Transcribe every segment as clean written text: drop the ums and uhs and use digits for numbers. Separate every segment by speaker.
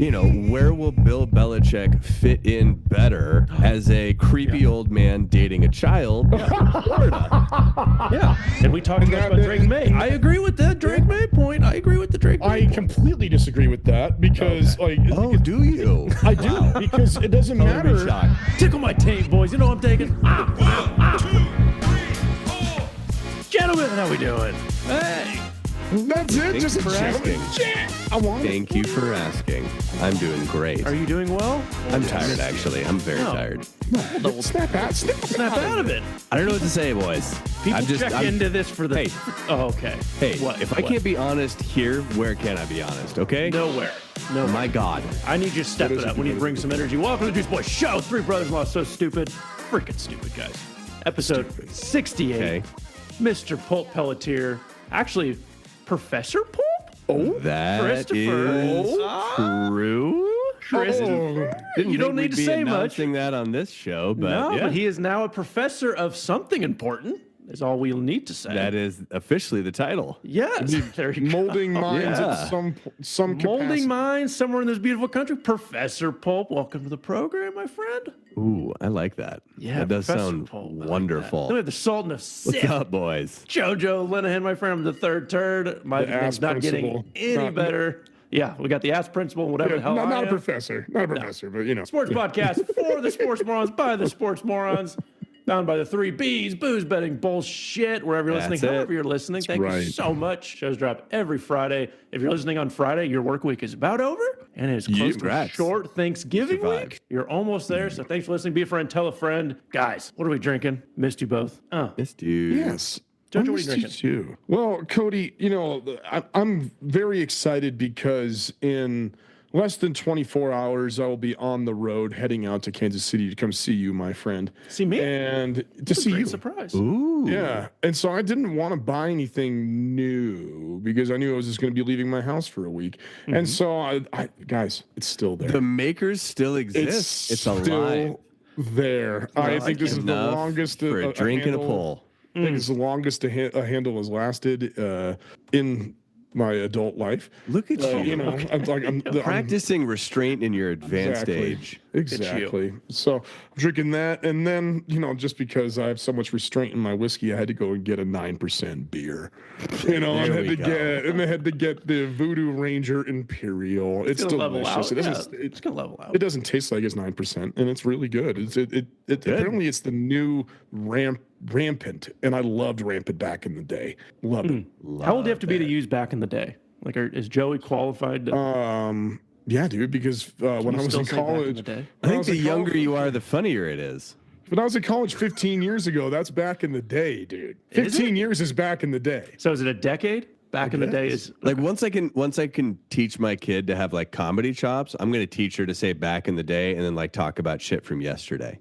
Speaker 1: where will Bill Belichick fit in better as a creepy old man dating a child in Florida?
Speaker 2: Yeah. And we talked about Drake May. I agree with that Drake May point. I agree with the Drake May point.
Speaker 3: Completely disagree with that because,
Speaker 1: Do you?
Speaker 3: I do, because it doesn't matter.
Speaker 2: Tickle my taint, boys. You know what I'm taking? Gentlemen, how we doing? Hey.
Speaker 3: That's it.
Speaker 1: Thanks
Speaker 3: Just
Speaker 1: for asking. Thank you for asking. I'm doing great.
Speaker 2: Are you doing well?
Speaker 1: I'm tired, actually. I'm very tired.
Speaker 3: Snap out
Speaker 2: of it.
Speaker 1: I don't know what to say, boys.
Speaker 2: People check into this for the...
Speaker 1: Hey.
Speaker 2: Oh, okay.
Speaker 1: Hey, if I can't be honest here, where can I be honest, okay?
Speaker 2: Nowhere.
Speaker 1: My God.
Speaker 2: I need you to step it up. We need to bring some energy. Welcome to the Juice Boys Show. Three brothers-in-law. So stupid. Freaking stupid, guys. Episode 68.
Speaker 1: Okay.
Speaker 2: Mr. Pulp Pelletier. Actually... Professor Pulp?
Speaker 1: Oh, that is true.
Speaker 2: You don't need to say much.
Speaker 1: Announcing that on this show, but
Speaker 2: but he is now a professor of something important. Is all we'll need to say.
Speaker 1: That is officially the title.
Speaker 2: Yes, there you
Speaker 3: molding
Speaker 2: go.
Speaker 3: minds at some capacity.
Speaker 2: Molding minds somewhere in this beautiful country. Professor Pulp, welcome to the program, my friend.
Speaker 1: Ooh, I like that.
Speaker 2: Yeah,
Speaker 1: that does
Speaker 2: Professor
Speaker 1: sound
Speaker 2: Pulp,
Speaker 1: wonderful.
Speaker 2: Then we have the Sultan of Sith.
Speaker 1: What's up, boys?
Speaker 2: Jojo Linehan, my friend. I'm the third turd. My name's not getting any better. Yeah, we got the ass principal, whatever the hell.
Speaker 3: Not a professor, but
Speaker 2: Sports podcast for the sports morons by the sports morons. Found by the 3 B's, booze, betting, bullshit, wherever you're listening, however you're listening. Thank you so much. Shows drop every Friday. If you're listening on Friday, your work week is about over, and it's close to short Thanksgiving week. You're almost there, so thanks for listening. Be a friend, tell a friend. Guys, what are we drinking? Missed you both.
Speaker 1: Missed you.
Speaker 3: Yes.
Speaker 2: Jojo, what are you drinking?
Speaker 3: Too. Well, Cody, I'm very excited because in less than 24 hours, I will be on the road heading out to Kansas City to come see you, my friend.
Speaker 2: See me?
Speaker 3: And to see you.
Speaker 2: Surprise.
Speaker 1: Ooh.
Speaker 3: Yeah. And so I didn't want to buy anything new because I knew I was just going to be leaving my house for a week. Mm-hmm. And so, I guys, it's still there.
Speaker 1: The makers still exist. It's alive.
Speaker 3: There. I think this is the longest
Speaker 1: for a drink and a pull.
Speaker 3: I think it's the longest a handle has lasted in my adult life.
Speaker 1: Look at you.
Speaker 3: I'm
Speaker 1: practicing restraint in your advanced age.
Speaker 3: Exactly. So I'm drinking that, and then just because I have so much restraint in my whiskey, I had to go and get a 9% beer. I had to get the Voodoo Ranger Imperial. It's delicious.
Speaker 2: It's gonna level out.
Speaker 3: It doesn't taste like it's 9%, and it's really good. Apparently it's the new Rampant, and I loved Rampant back in the day. Loved it.
Speaker 2: How old do you have to be to use back in the day? Like, is Joey qualified?
Speaker 3: Yeah, dude. Because when I was in college,
Speaker 1: I think the younger you are, the funnier it is.
Speaker 3: When I was in college 15 years ago, that's back in the day, dude. 15 years is back in the day.
Speaker 2: So is it a decade? Back in the day is
Speaker 1: like once I can teach my kid to have like comedy chops, I'm gonna teach her to say back in the day and then like talk about shit from yesterday.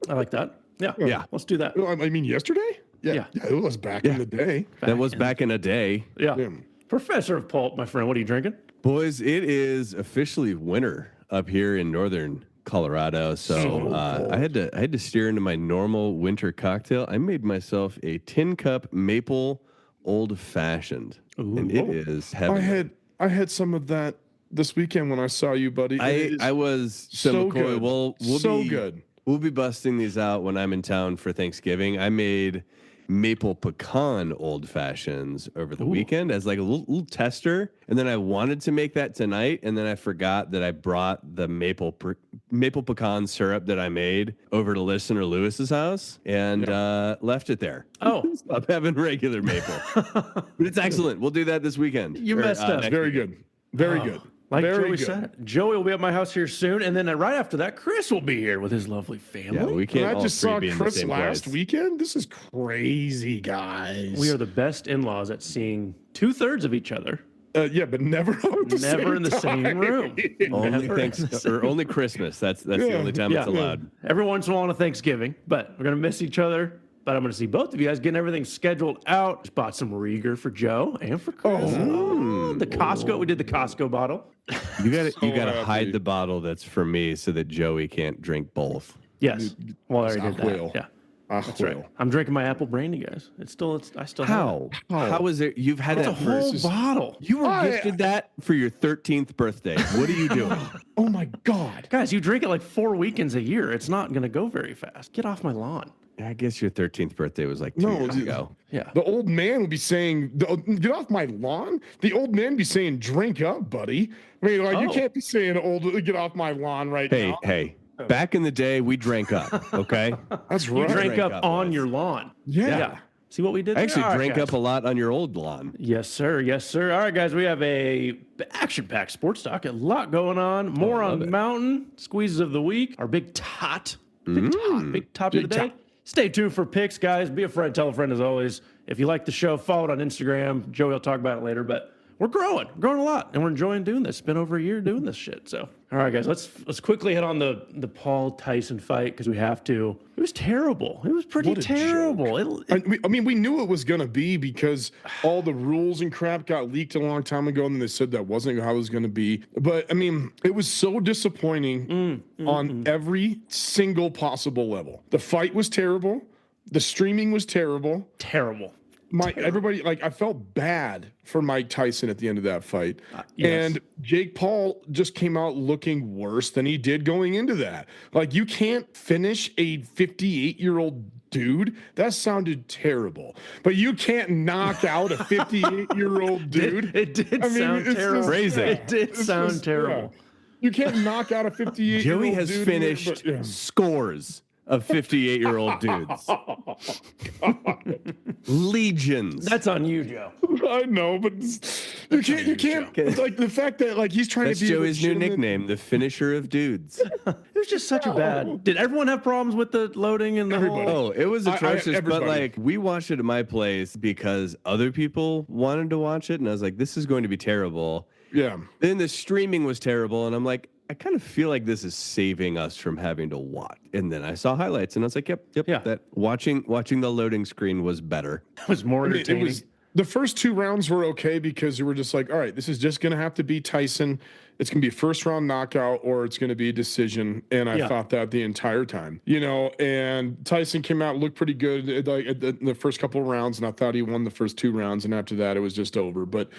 Speaker 2: I like that. Yeah. Let's do that.
Speaker 3: I mean, yesterday? Yeah. It was back in the day.
Speaker 1: That was back in a day.
Speaker 2: Yeah. Professor of Pulp, my friend, what are you drinking?
Speaker 1: Boys, it is officially winter up here in northern Colorado, so I had to steer into my normal winter cocktail. I made myself a tin cup maple old fashioned, and it is heavy.
Speaker 3: I had some of that this weekend when I saw you, buddy.
Speaker 1: I was
Speaker 3: so good.
Speaker 1: We'll
Speaker 3: good.
Speaker 1: We'll be busting these out when I'm in town for Thanksgiving. I made maple pecan old fashions over the weekend as like a little tester, and then I wanted to make that tonight, and then I forgot that I brought the maple pecan syrup that I made over to listener Lewis's house and left it there. I'm having regular maple, but it's excellent. We'll do that this weekend.
Speaker 2: You messed up.
Speaker 3: Very good. Very good.
Speaker 2: Like Joey said, Joey will be at my house here soon, and then right after that, Chris will be here with his lovely family.
Speaker 1: Yeah, we can't.
Speaker 3: I just saw Chris last
Speaker 1: place.
Speaker 3: weekend. This is crazy, guys.
Speaker 2: We are the best in-laws at seeing 2/3 of each other.
Speaker 3: Yeah, but never
Speaker 2: in the same room.
Speaker 1: Only Christmas. That's the only time it's allowed.
Speaker 2: Every once in a while on Thanksgiving, but we're gonna miss each other. But I'm going to see both of you guys getting everything scheduled out. Just bought some Rieger for Joe and for Chris. The Costco. We did the Costco bottle.
Speaker 1: You gotta hide the bottle that's for me so that Joey can't drink both.
Speaker 2: Yes. Well, I already did that. Yeah. That's right. I'm drinking my apple brandy, guys. I still
Speaker 1: How? How is it? You've had
Speaker 2: It's a whole bottle.
Speaker 1: You were gifted that for your 13th birthday. What are you doing?
Speaker 3: Oh my God.
Speaker 2: Guys, you drink it like 4 weekends a year. It's not going to go very fast. Get off my lawn.
Speaker 1: I guess your 13th birthday was like 2 years ago.
Speaker 2: Yeah.
Speaker 3: The old man would be saying, "Get off my lawn." The old man be saying, "Drink up, buddy." I mean, like you can't be saying, "Get off my lawn" right now.
Speaker 1: Hey. Back in the day, we drank up. Okay,
Speaker 3: that's right.
Speaker 2: You drank up on your lawn.
Speaker 3: Yeah.
Speaker 2: See what we did?
Speaker 1: I actually drank up a lot on your old lawn.
Speaker 2: Yes, sir. Yes, sir. All right, guys, we have a action-packed sports talk. A lot going on. More on Mountain squeezes of the week. Our big tot. Big top of the day. Stay tuned for picks, guys. Be a friend, tell a friend as always. If you like the show, follow it on Instagram. Joey will talk about it later, but we're growing a lot, and we're enjoying doing this. It's been over a year doing this shit. So, all right, guys, let's quickly hit on the Paul Tyson fight because we have to. It was terrible. It was pretty terrible.
Speaker 3: I mean, we knew it was going to be because all the rules and crap got leaked a long time ago, and they said that wasn't how it was going to be. But I mean, it was so disappointing on every single possible level. The fight was terrible. The streaming was terrible. Everybody, like, I felt bad for Mike Tyson at the end of that fight. Yes. And Jake Paul just came out looking worse than he did going into that. Like, you can't finish a 58-year-old dude. That sounded terrible. But you can't knock out a 58-year-old dude.
Speaker 2: It did sound terrible.
Speaker 1: It
Speaker 2: did sound terrible.
Speaker 3: You can't knock out a 58-year-old dude.
Speaker 1: Joey has finished scores of 58-year-old dudes. Legions.
Speaker 2: That's on you, Joe.
Speaker 3: I know, but you can't like the fact that like he's trying to be
Speaker 1: Joey's new nickname, the finisher of dudes.
Speaker 2: It was just such a bad. Did everyone have problems with the loading and the whole?
Speaker 1: Oh, it was atrocious. But like we watched it at my place because other people wanted to watch it, and I was like, this is going to be terrible.
Speaker 3: Yeah.
Speaker 1: Then the streaming was terrible, and I'm like, I kind of feel like this is saving us from having to watch. And then I saw highlights, and I was like, yep. That watching the loading screen was better.
Speaker 2: It was more entertaining.
Speaker 3: The first 2 rounds were okay because you were just like, all right, this is just going to have to be Tyson. It's going to be a first-round knockout or it's going to be a decision. And I thought that the entire time, and Tyson came out, looked pretty good at the first couple of rounds, and I thought he won the first 2 rounds, and after that, it was just over. But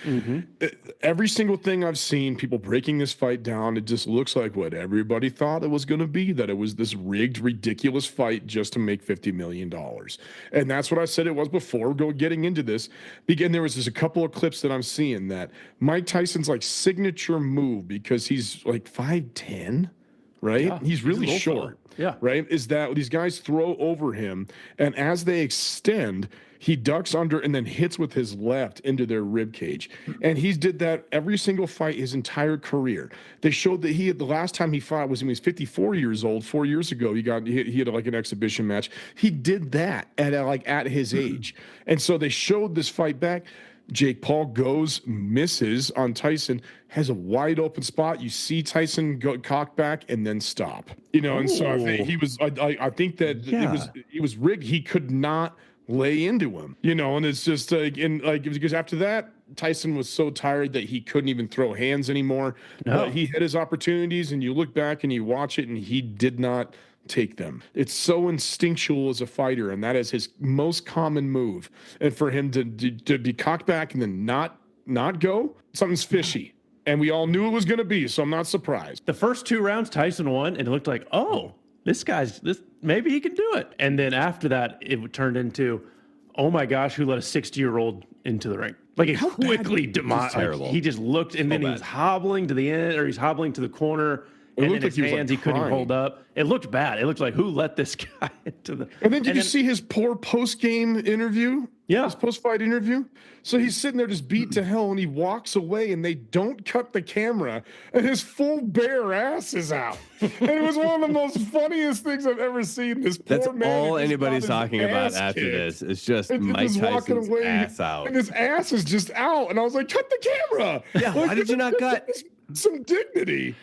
Speaker 3: every single thing I've seen, people breaking this fight down, it just looks like what everybody thought it was going to be, that it was this rigged, ridiculous fight just to make $50 million. And that's what I said it was before getting into this. And there was just a couple of clips that I'm seeing that Mike Tyson's like signature move, because he's like 5'10", right? Yeah, he's really short.
Speaker 2: Yeah.
Speaker 3: Right? Is that these guys throw over him, and as they extend, he ducks under and then hits with his left into their rib cage. And he did that every single fight his entire career. They showed that the last time he fought was when he was 54 years old, 4 years ago. He had like an exhibition match. He did that at his age. And so they showed this fight back. Jake Paul misses on Tyson, has a wide open spot. You see Tyson go cock back and then stop. And so I think I think that it was rigged. He could not lay into him. And it's just because after that, Tyson was so tired that he couldn't even throw hands anymore.
Speaker 2: No.
Speaker 3: He had his opportunities, and you look back and you watch it, and he did not take them. It's so instinctual as a fighter, and that is his most common move. And for him to be cocked back and then not go, something's fishy. And we all knew it was going to be, so I'm not surprised.
Speaker 2: The first 2 rounds, Tyson won, and it looked like, maybe he can do it. And then after that, it turned into, oh my gosh, who let a 60-year-old into the ring? Like it quickly demolished. He just looked, and then he was hobbling to the end, or he's hobbling to the corner. And then his hands he couldn't hold up. It looked bad. It looked like, who let this guy into the...
Speaker 3: And then did you see his poor post-game interview?
Speaker 2: Yeah.
Speaker 3: His post-fight interview? So he's sitting there just beat to hell, and he walks away, and they don't cut the camera, and his full bare ass is out. And it was one of the most funniest things I've ever seen.
Speaker 1: That's all anybody's talking about after this. It's just Mike Tyson's ass out.
Speaker 3: And his ass is just out. And I was like, cut the camera.
Speaker 1: Yeah, why did you not cut?
Speaker 3: Some dignity.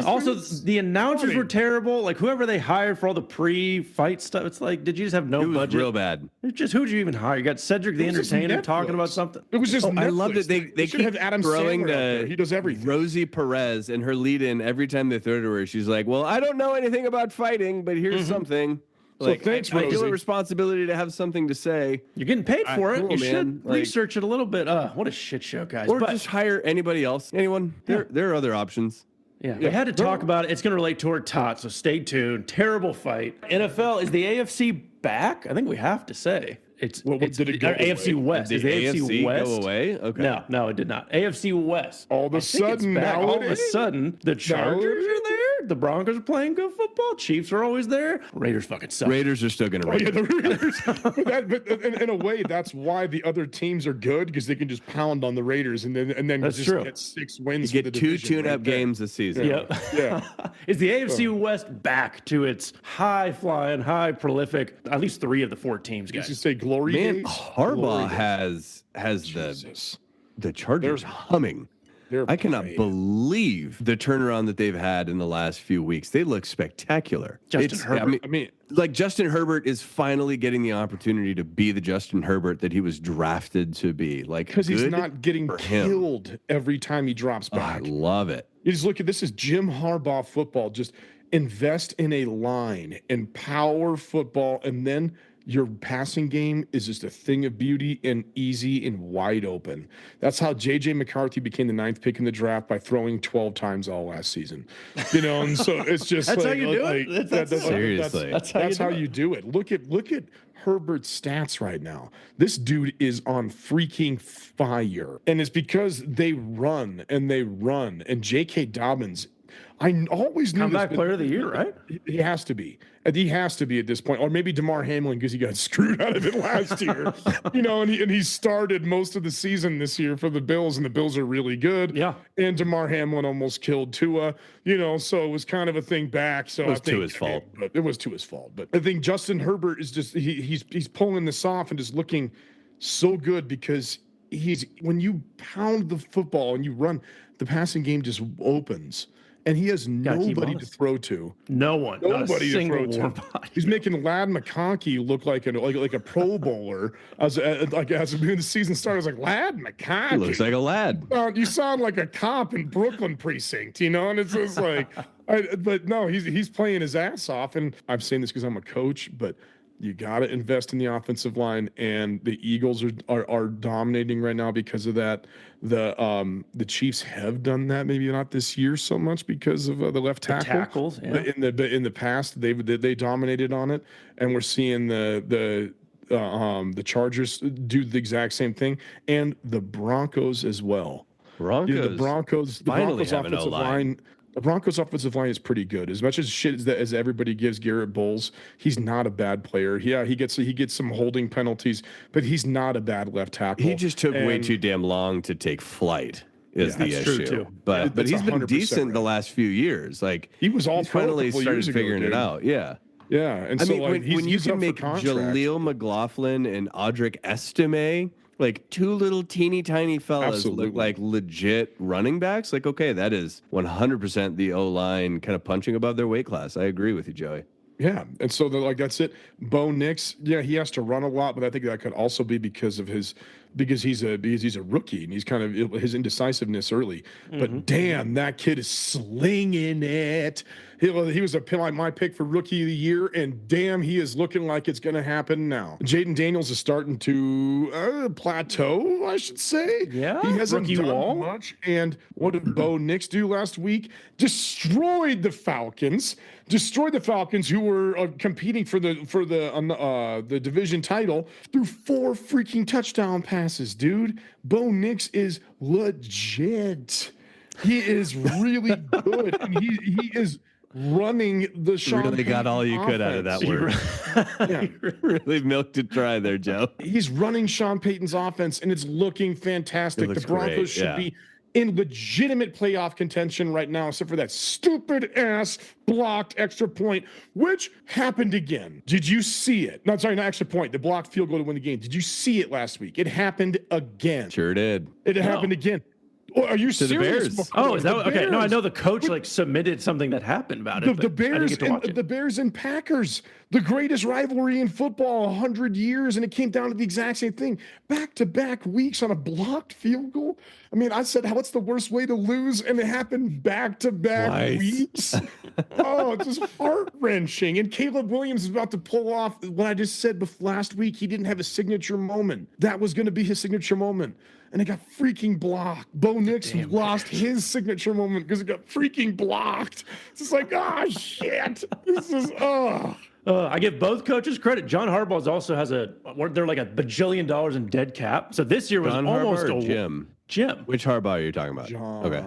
Speaker 2: Also, the announcers were terrible. Like whoever they hired for all the pre-fight stuff, it's like, did you just have no budget?
Speaker 1: It was real bad.
Speaker 2: It's just who'd you even hire? You got Cedric the Entertainer talking about something.
Speaker 3: It was just.
Speaker 1: I love that they keep
Speaker 3: have Adam
Speaker 1: throwing
Speaker 3: to. He does everything.
Speaker 1: Rosie Perez and her lead-in every time they throw to her. She's like, "Well, I don't know anything about fighting, but here's something." Like,
Speaker 3: thanks,
Speaker 1: I feel
Speaker 3: Rosie.
Speaker 1: a responsibility to have something to say.
Speaker 2: You're getting paid for it.
Speaker 1: Cool,
Speaker 2: You
Speaker 1: man.
Speaker 2: should research it a little bit. What a shit show, guys.
Speaker 1: Or just hire anybody else. Anyone. There are other options.
Speaker 2: Yeah, we had to talk about it. It's going to relate to our tot, so stay tuned. Terrible fight. NFL, is the AFC back? I think we have to say. Did it go AFC West.
Speaker 1: Did
Speaker 2: the
Speaker 1: AFC
Speaker 2: West
Speaker 1: go away? Okay.
Speaker 2: No, it did not. AFC West.
Speaker 3: All of a sudden,
Speaker 2: all of a sudden, the Chargers are there. The Broncos are playing good football. Chiefs are always there. Raiders fucking suck.
Speaker 1: Raiders are still going to
Speaker 3: yeah, the Raiders. but in a way, that's why the other teams are good, because they can just pound on the Raiders and then
Speaker 2: that's
Speaker 3: just
Speaker 2: true.
Speaker 3: get 6 wins.
Speaker 1: You get 2 tune-up games this season.
Speaker 2: Yep.
Speaker 3: Yeah.
Speaker 2: Is the AFC West back to its high-flying, high-prolific, at least 3 of the 4 teams, guys?
Speaker 3: Did you say glory
Speaker 1: Man,
Speaker 3: days?
Speaker 1: Harbaugh has the Chargers humming. I cannot believe the turnaround that they've had in the last few weeks. They look spectacular.
Speaker 2: Justin Herbert.
Speaker 3: I mean,
Speaker 1: like Justin Herbert is finally getting the opportunity to be the Justin Herbert that he was drafted to be. Like,
Speaker 3: because he's not getting killed every time he drops back.
Speaker 1: I love it.
Speaker 3: You just look at this is Jim Harbaugh football. Just invest in a line and power football, and then your passing game is just a thing of beauty and easy and wide open. That's how J.J. McCarthy became the 9th pick in the draft, by throwing 12 times all last season. And so it's just
Speaker 2: that's how you do it.
Speaker 3: That's how you do it. Look at Herbert's stats right now. This dude is on freaking fire, and it's because they run. And J.K. Dobbins, I always knew
Speaker 2: comeback player of the year, right?
Speaker 3: He has to be. He has to be at this point, or maybe DeMar Hamlin, because he got screwed out of it last year. And he started most of the season this year for the Bills, and the Bills are really good.
Speaker 2: Yeah.
Speaker 3: And DeMar Hamlin almost killed Tua. So it was kind of a thing back. So
Speaker 1: it was to his fault.
Speaker 3: But it was to his fault. But I think Justin Herbert is just he's pulling this off and just looking so good, because when you pound the football and you run, the passing game just opens. And he has nobody to throw to.
Speaker 2: No one.
Speaker 3: Nobody
Speaker 2: to throw
Speaker 3: to. He's making Lad McConkey look like a Pro Bowler. As the season started, I was like, Lad McConkey.
Speaker 1: He looks like a lad.
Speaker 3: You sound like a cop in Brooklyn precinct, and it's just like, but no, he's playing his ass off. And I'm saying this because I'm a coach, but you got to invest in the offensive line, and the Eagles are dominating right now because of that. The Chiefs have done that, maybe not this year so much because of the left tackle.
Speaker 2: Tackles, yeah.
Speaker 3: But in the past, they dominated on it, and we're seeing the Chargers do the exact same thing, and the Broncos as well. The Broncos offensive line. The Broncos offensive line is pretty good. As much as shit as everybody gives Garrett Bowles, he's not a bad player. Yeah, he gets some holding penalties, but he's not a bad left tackle.
Speaker 1: He just took way too damn long to take flight. Is the issue.
Speaker 2: True too.
Speaker 1: But he's been decent the last few years. Like
Speaker 3: he's
Speaker 1: finally started figuring it out. Yeah.
Speaker 3: Yeah, and
Speaker 1: when you can make Jaleel McLaughlin and Audric Estime, like 2 little teeny tiny fellas, look like legit running backs, like, okay, that is 100% the O-line kind of punching above their weight class. I agree with you, Joey.
Speaker 3: Yeah, and so they're like, that's it. Bo Nix, yeah, he has to run a lot, but I think that could also be because he's a rookie and he's kind of his indecisiveness early. But damn, that kid is slinging it. He was my pick for rookie of the year, and damn, he is looking like it's going to happen now. Jaden Daniels is starting to plateau, I should say.
Speaker 2: Yeah,
Speaker 3: he hasn't done much. And what did Bo Nix do last week? Destroyed the Falcons, who were competing for the division title, through 4 freaking touchdown passes, dude. Bo Nix is legit. He is really good, and he is running the Sean
Speaker 1: really got all you could out of that word.
Speaker 3: Yeah.
Speaker 1: Really milked it dry there, Joe.
Speaker 3: He's running Sean Payton's offense, and it's looking fantastic. The Broncos should be in legitimate playoff contention right now, except for that stupid ass blocked extra point, which happened again. Did you see it? No, sorry, not extra point. The blocked field goal to win the game. Did you see it last week? It happened again.
Speaker 1: Sure did.
Speaker 3: It happened again. Oh, are you
Speaker 1: to the
Speaker 3: serious?
Speaker 1: Bears.
Speaker 2: Oh, is that okay?
Speaker 3: Bears.
Speaker 2: No, I know the coach like submitted something that happened about it.
Speaker 3: The Bears and Packers, the greatest rivalry in football, 100 years, and it came down to the exact same thing. Back-to-back weeks on a blocked field goal. I mean, I said, what's the worst way to lose? And it happened back-to-back weeks. Oh, it's just heart-wrenching. And Caleb Williams is about to pull off what I just said last week. He didn't have a signature moment. That was going to be his signature moment. And it got freaking blocked. Bo Nix lost his signature moment because it got freaking blocked. It's just like, shit. This is,
Speaker 2: I give both coaches credit. John Harbaugh also has they're like $1 bajillion in dead cap. So this year was
Speaker 1: John
Speaker 2: almost
Speaker 1: Harbaugh or Jim.
Speaker 2: Jim.
Speaker 1: Which Harbaugh are you talking about?
Speaker 3: John.
Speaker 1: Okay.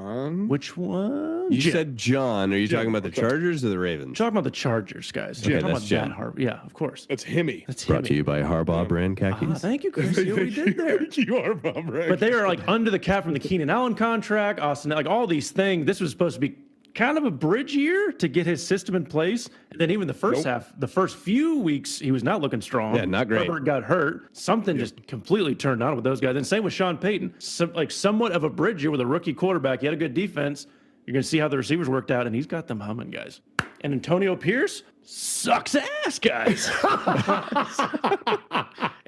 Speaker 2: Which one?
Speaker 1: You
Speaker 2: Jim.
Speaker 1: said John. Are you talking about the Chargers or the Ravens?
Speaker 2: Talking about the Chargers, guys.
Speaker 1: Okay,
Speaker 2: Talking
Speaker 1: that's
Speaker 2: about
Speaker 1: Jim.
Speaker 2: Harbaugh. Yeah, of course.
Speaker 3: That's Himmy.
Speaker 2: That's
Speaker 1: Brought to you by Harbaugh brand khakis.
Speaker 2: Thank you, Chris. See what we did there.
Speaker 3: You are, Bob, right?
Speaker 2: But they are like under the cap from the Keenan Allen contract, Austin, like all these things. This was supposed to be kind of a bridge year to get his system in place. And then even the first half, the first few weeks, he was not looking strong.
Speaker 1: Yeah, not great.
Speaker 2: Herbert got hurt. Something just completely turned on with those guys. And same with Sean Payton. Somewhat of a bridge year with a rookie quarterback. He had a good defense. You're going to see how the receivers worked out, and he's got them humming, guys. And Antonio Pierce sucks ass, guys.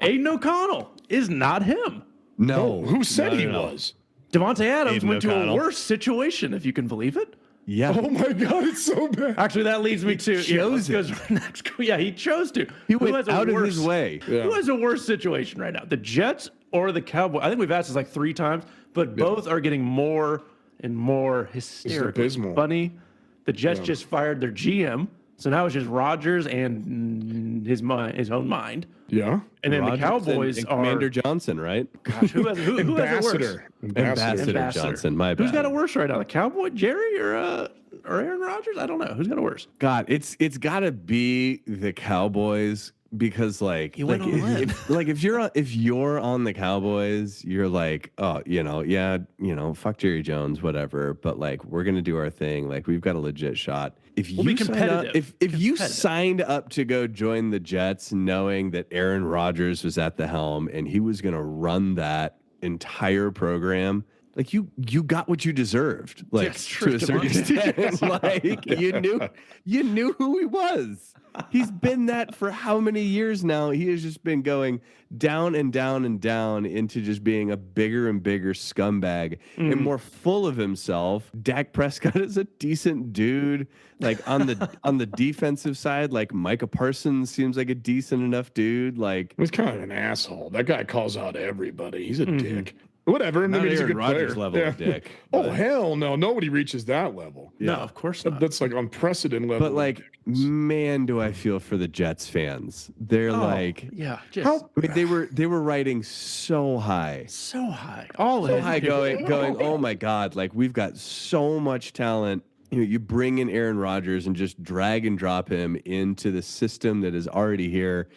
Speaker 2: Aiden O'Connell is not him.
Speaker 1: No.
Speaker 3: Who said he was?
Speaker 2: Devontae Adams
Speaker 1: Aiden
Speaker 2: went to
Speaker 1: O'Connell.
Speaker 2: a worse situation, if you can believe it.
Speaker 1: Yeah.
Speaker 3: Oh my God, it's so bad.
Speaker 2: Actually, that leads me to
Speaker 1: chose
Speaker 2: he chose to.
Speaker 1: He
Speaker 2: Who
Speaker 1: went
Speaker 2: has a
Speaker 1: out of
Speaker 2: worse-
Speaker 1: his way.
Speaker 2: Who has a worse situation right now? The Jets or the Cowboys? I think we've asked this like 3 times, but both are getting more and more hysterical.
Speaker 3: abysmal.
Speaker 2: Funny. The Jets just fired their GM, so now it's just Rodgers and his own mind.
Speaker 3: Yeah.
Speaker 2: And then
Speaker 1: Rodgers
Speaker 2: the Cowboys
Speaker 1: and
Speaker 2: are
Speaker 1: Commander Johnson, right?
Speaker 2: Gosh, who has it worse?
Speaker 1: Ambassador Johnson. My bad.
Speaker 2: Who's got it worse right now? The Cowboy, Jerry, or Aaron Rodgers? I don't know. Who's got it worse?
Speaker 1: God, it's got to be the Cowboys because like
Speaker 2: went all in.
Speaker 1: if you're on the Cowboys, you're like, oh, fuck Jerry Jones, whatever. But like, we're gonna do our thing. Like, we've got a legit shot. If
Speaker 2: We'll be competitive.
Speaker 1: If you signed up to go join the Jets, knowing that Aaron Rodgers was at the helm and he was gonna run that entire program. Like you got what you deserved, like to a certain extent. Like you knew who he was. He's been that for how many years now? He has just been going down and down and down into just being a bigger and bigger scumbag and more full of himself. Dak Prescott is a decent dude. Like on the defensive side, like Micah Parsons seems like a decent enough dude. Like
Speaker 3: he's kind of an asshole. That guy calls out everybody. He's a dick. Whatever.
Speaker 1: Not
Speaker 3: He's a
Speaker 1: Aaron
Speaker 3: good
Speaker 1: Rodgers
Speaker 3: player.
Speaker 1: level of dick.
Speaker 3: Oh hell no! Nobody reaches that level.
Speaker 2: No, of course not.
Speaker 3: That's like unprecedented level.
Speaker 1: But like, man, do I feel for the Jets fans? They're like,
Speaker 2: just
Speaker 1: they were riding so high,
Speaker 2: all
Speaker 1: so high, going. Oh my God! Like we've got so much talent. You bring in Aaron Rodgers and just drag and drop him into the system that is already here.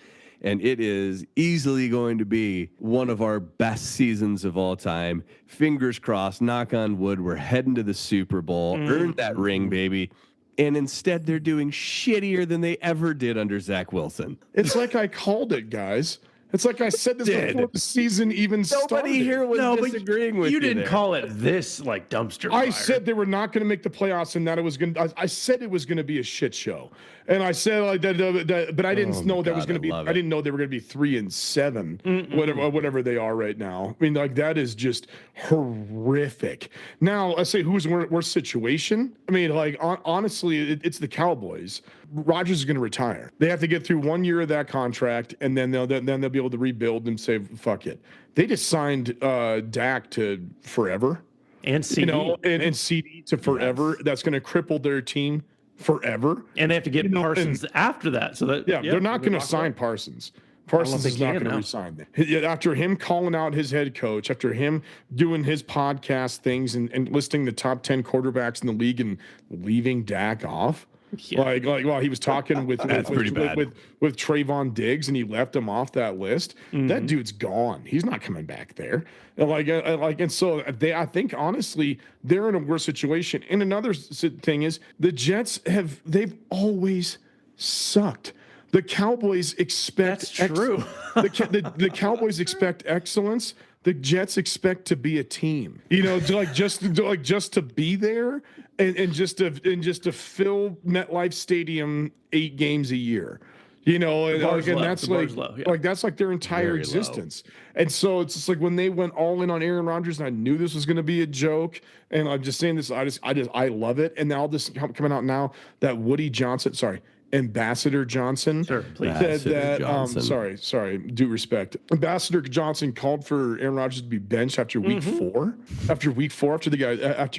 Speaker 1: And it is easily going to be one of our best seasons of all time. Fingers crossed, knock on wood, we're heading to the Super Bowl. Earn that ring, baby. And instead, they're doing shittier than they ever did under Zach Wilson.
Speaker 3: It's like I called it, guys. It's like I said this before the season even started.
Speaker 1: Nobody here was disagreeing with you.
Speaker 2: You didn't
Speaker 1: there.
Speaker 2: call it this like dumpster fire.
Speaker 3: I said they were not going to make the playoffs, and that it was going. I said it was going to be a shit show, and I said like that, but I didn't know there was going to be. I didn't know they were going to be 3-7, whatever they are right now. I mean, like that is just horrific. Now, I say who's worst situation? I mean, like honestly, it's the Cowboys. Rodgers is going to retire. They have to get through 1 year of that contract, and then they'll be able to rebuild and say, "Fuck it." They just signed Dak to forever,
Speaker 2: and CD,
Speaker 3: and CD to forever. Yes. That's going to cripple their team forever.
Speaker 2: And they have to get Parsons after that. So that
Speaker 3: they're not going to sign Parsons. Parsons is not going to resign them. After him calling out his head coach, after him doing his podcast things and listing the top 10 quarterbacks in the league and leaving Dak off. Yeah. Like while he was talking with Trayvon Diggs and he left him off that list. That dude's gone. He's not coming back there. And so I think honestly they're in a worse situation. And another thing is the Jets they've always sucked. The Cowboys expect
Speaker 2: That's true.
Speaker 3: The Cowboys expect excellence. the Jets expect to be a team, just to be there and just to fill MetLife Stadium 8 games a year. And that's that's like their entire
Speaker 1: Very
Speaker 3: existence. Low. And so it's just like when they went all in on Aaron Rodgers, and I knew this was going to be a joke. And I'm just saying this, I love it. And now this coming out now that Ambassador Johnson said that. Sorry, due respect. Ambassador Johnson called for Aaron Rodgers to be benched after week 4. After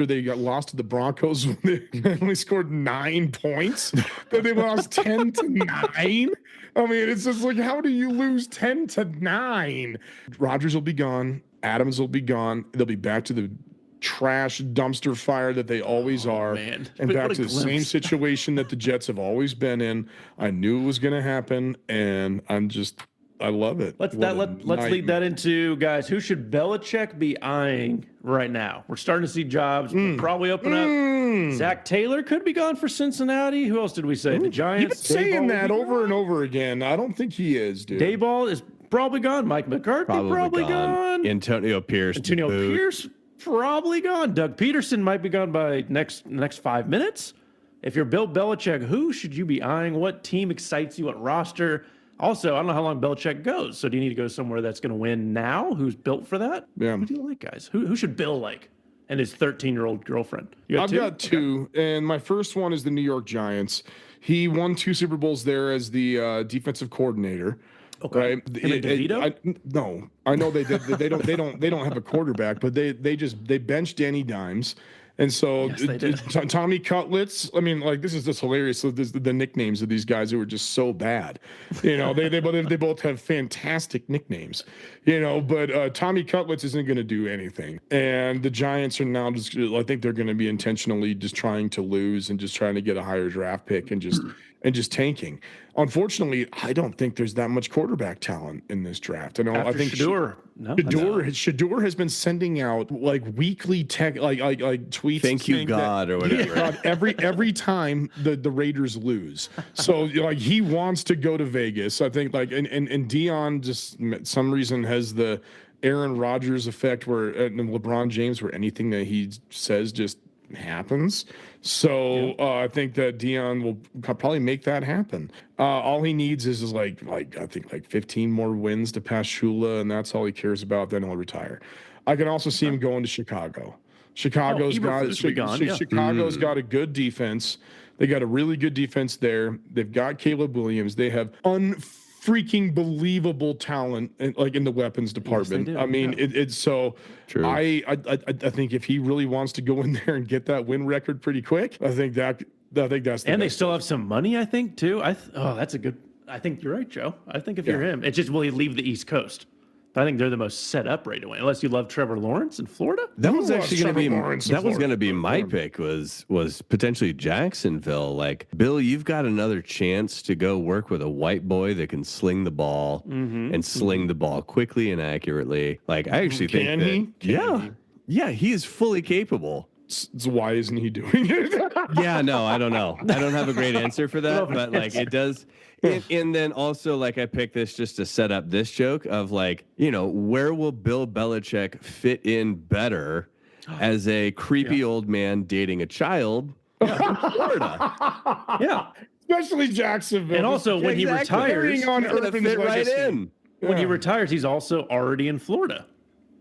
Speaker 3: they got lost to the Broncos, when they only scored 9 points, that they lost 10-9. I mean, it's just like, how do you lose 10-9? Rodgers will be gone. Adams will be gone. They'll be back to the trash dumpster fire that they always are,
Speaker 2: man.
Speaker 3: And back to the same situation that the Jets have always been in. I knew it was going to happen, and I love it.
Speaker 2: Let's lead that into, guys, who should Belichick be eyeing right now? We're starting to see jobs probably open up. Zach Taylor could be gone for Cincinnati. Who else did we say? The Giants.
Speaker 3: You've been saying that over and over again. I don't think he is, dude.
Speaker 2: Dayball is probably gone. Mike McCarthy probably gone.
Speaker 1: Antonio Pierce
Speaker 2: probably gone. Doug Peterson might be gone by next 5 minutes. If you're Bill Belichick, who should you be eyeing? What team excites you? What roster? Also, I don't know how long Belichick goes, so do you need to go somewhere that's going to win now? Who's built for that?
Speaker 3: Yeah.
Speaker 2: Who do you like, guys? Who should Bill like? And his 13-year-old girlfriend.
Speaker 3: I've got two, and my first one is the New York Giants. He won 2 Super Bowls there as the defensive coordinator.
Speaker 2: Okay.
Speaker 3: Right. No, I know they did. They don't have a quarterback, but they benched Danny Dimes, and so Tommy Cutlets. I mean, like, this is just hilarious. So the nicknames of these guys who are just so bad, they both have fantastic nicknames, but Tommy Cutlets isn't going to do anything, and the Giants are now I think they're going to be intentionally just trying to lose and just trying to get a higher draft pick and just tanking. Unfortunately, I don't think there's that much quarterback talent in this draft. I think Shador has been sending out like weekly like tweets.
Speaker 1: Thank you, God, or whatever.
Speaker 3: God, every time the Raiders lose. So like he wants to go to Vegas. I think and Dion just some reason has the Aaron Rodgers effect where LeBron James, where anything that he says just happens. So I think that Dion will probably make that happen. All he needs is I think 15 more wins to pass Shula, and that's all he cares about. Then he'll retire. I can also see him going to Chicago. Chicago's got a good defense. They got a really good defense there. They've got Caleb Williams. They have freaking believable talent in the weapons department. Yes, I mean, it's so true. I think if he really wants to go in there and get that win record pretty quick, I think that's
Speaker 2: and they still have some money, I think, too. That's a good. I think you're right, Joe. I think if you're him, it's just, will he leave the East Coast? I think they're the most set up right away, unless you love Trevor Lawrence in Florida.
Speaker 1: That was actually going to be my pick was potentially Jacksonville. Like, Bill, you've got another chance to go work with a white boy that can sling the ball and sling the ball quickly and accurately. Like, I actually think he is fully capable.
Speaker 3: So why isn't he doing it?
Speaker 1: I don't know. I don't have a great answer for that, but like it does. And then also, like, I picked this just to set up this joke of like, where will Bill Belichick fit in better as a creepy old man dating a child in Florida?
Speaker 2: Yeah.
Speaker 3: Especially Jacksonville.
Speaker 2: And also when he retires, when he retires, he's also already in Florida.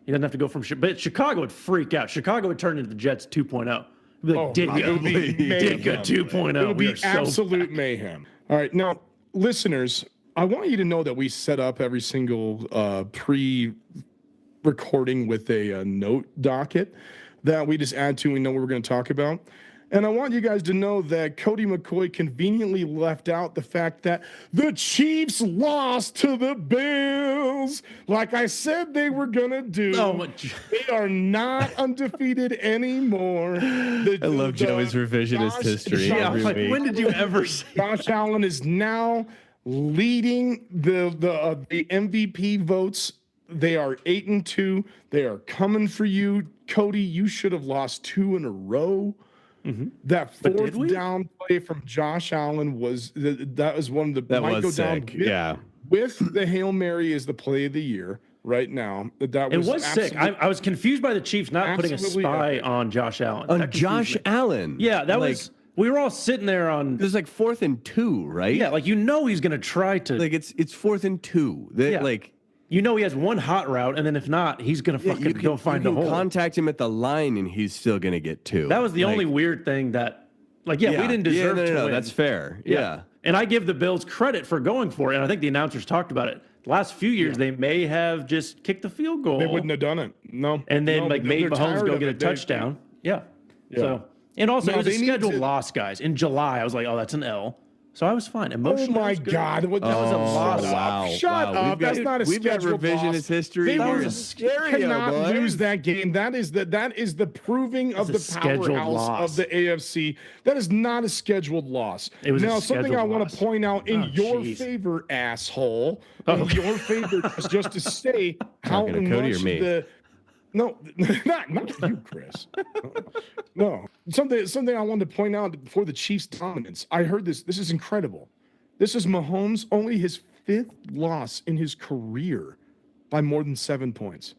Speaker 2: He doesn't have to go from but Chicago would freak out. Chicago would turn into the Jets 2.0. It'd be Ditka 2.0.
Speaker 3: It would be absolute mayhem. All right. Now, listeners, I want you to know that we set up every single pre-recording with a note docket that we just add to. We know what we're going to talk about. And I want you guys to know that Cody McCoy conveniently left out the fact that the Chiefs lost to the Bills. Like I said they were going to do. They are not undefeated anymore.
Speaker 1: I love Joey's revisionist history every week.
Speaker 2: When did you ever say
Speaker 3: Josh Allen is now leading the MVP votes. They are 8-2. They are coming for you. Cody, you should have lost 2 in a row. Mm-hmm. That fourth down play from Josh Allen was one of the
Speaker 1: that might was go sick.
Speaker 3: With the Hail Mary is the play of the year. right now. It
Speaker 2: was sick. I was confused by the Chiefs not putting a spy on Josh Allen.
Speaker 1: On Josh Allen.
Speaker 2: Yeah, that was. We were all sitting there on.
Speaker 1: There's like 4th and 2, right?
Speaker 2: Yeah, like he's going to try to.
Speaker 1: Like it's 4th and 2. Like
Speaker 2: he has one hot route, and then if not, he's going to fucking go find a hole.
Speaker 1: Contact him at the line, and he's still going to get 2.
Speaker 2: That was the only weird thing that, we didn't deserve to win.
Speaker 1: That's fair. Yeah.
Speaker 2: And I give the Bills credit for going for it, and I think the announcers talked about it. The last few years, they may have just kicked the field goal.
Speaker 3: They wouldn't have done it. No.
Speaker 2: And then made Mahomes go get a touchdown. Yeah. So, and also, it was a scheduled loss, guys. In July, I was like, oh, that's an L. So I was fine. Emotionally,
Speaker 3: oh my God! That was a
Speaker 2: loss.
Speaker 1: Wow!
Speaker 3: Shut up! That's not a
Speaker 1: we've got
Speaker 3: scheduled
Speaker 1: revisionist
Speaker 3: loss.
Speaker 1: history.
Speaker 3: Cannot lose that game. That is the proving of the powerhouse of the AFC. That is not a scheduled loss.
Speaker 2: It was
Speaker 3: now something I want
Speaker 2: to
Speaker 3: point out in your favor, asshole. In your favor, just to say how much the. No, not you, Chris. No, something I wanted to point out for the Chiefs' dominance. I heard this. This is incredible. This is Mahomes' only his 5th loss in his career by more than 7 points.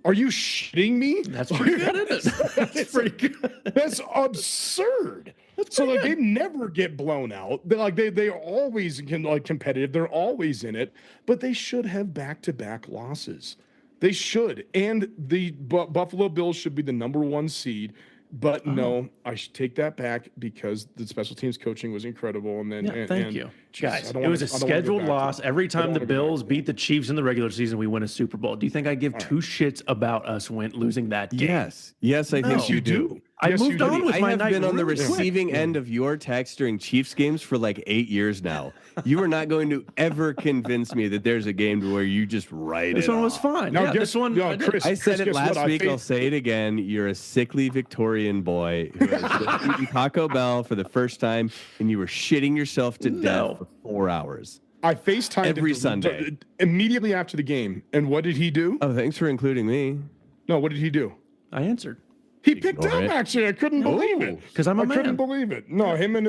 Speaker 3: Are you shitting me?
Speaker 2: That's pretty good, isn't it? That's pretty good.
Speaker 3: That's absurd. They never get blown out. They are always competitive. They're always in it, but they should have back-to-back losses. They should. And the Buffalo Bills should be the number 1 seed. But no, I should take that back because the special teams coaching was incredible. And then,
Speaker 2: thank you. Guys, it was a scheduled loss. Every time the Bills beat the Chiefs in the regular season, we win a Super Bowl. Do you think I give 2 shits about us losing that game?
Speaker 1: Yes, I think you do.
Speaker 2: I moved on with my night.
Speaker 1: I have been on the receiving
Speaker 2: quick.
Speaker 1: end of your text during Chiefs games for like 8 years now. You are not going to ever convince me that there's a game where you just write
Speaker 2: this one was fine.
Speaker 3: Now,
Speaker 2: this one.
Speaker 3: Chris,
Speaker 1: I said it last week. I'll say it again. You're a sickly Victorian boy who has just eaten Taco Bell for the first time, and you were shitting yourself to death for 4 hours.
Speaker 3: I FaceTimed
Speaker 1: every Sunday
Speaker 3: immediately after the game, and what did he do?
Speaker 1: Oh, thanks for including me.
Speaker 3: No, what did he do?
Speaker 2: I answered.
Speaker 3: He picked up. Actually, I couldn't believe it
Speaker 2: because I'm a man.
Speaker 3: I couldn't believe it. No, him and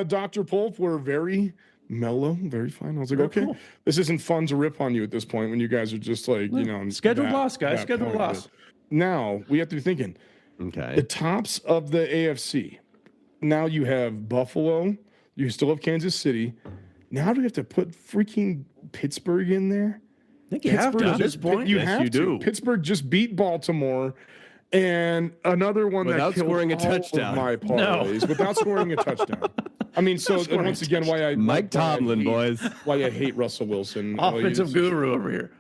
Speaker 3: Dr. Polf were very mellow, very fine. I was like, okay, cool. This isn't fun to rip on you at this point when you guys are just like,
Speaker 2: scheduled loss, guys. Scheduled loss.
Speaker 3: Now we have to be thinking.
Speaker 1: Okay.
Speaker 3: The tops of the AFC. Now you have Buffalo. You still have Kansas City. Now do we have to put freaking Pittsburgh in there?
Speaker 2: I think you have to at this point.
Speaker 3: You do. Pittsburgh just beat Baltimore. And another one
Speaker 1: without
Speaker 3: that
Speaker 1: scoring a touchdown.
Speaker 3: My parlays, without scoring a touchdown. I mean, so once again,
Speaker 1: Mike Tomlin, boys,
Speaker 3: why I hate Russell Wilson,
Speaker 2: offensive guru over here.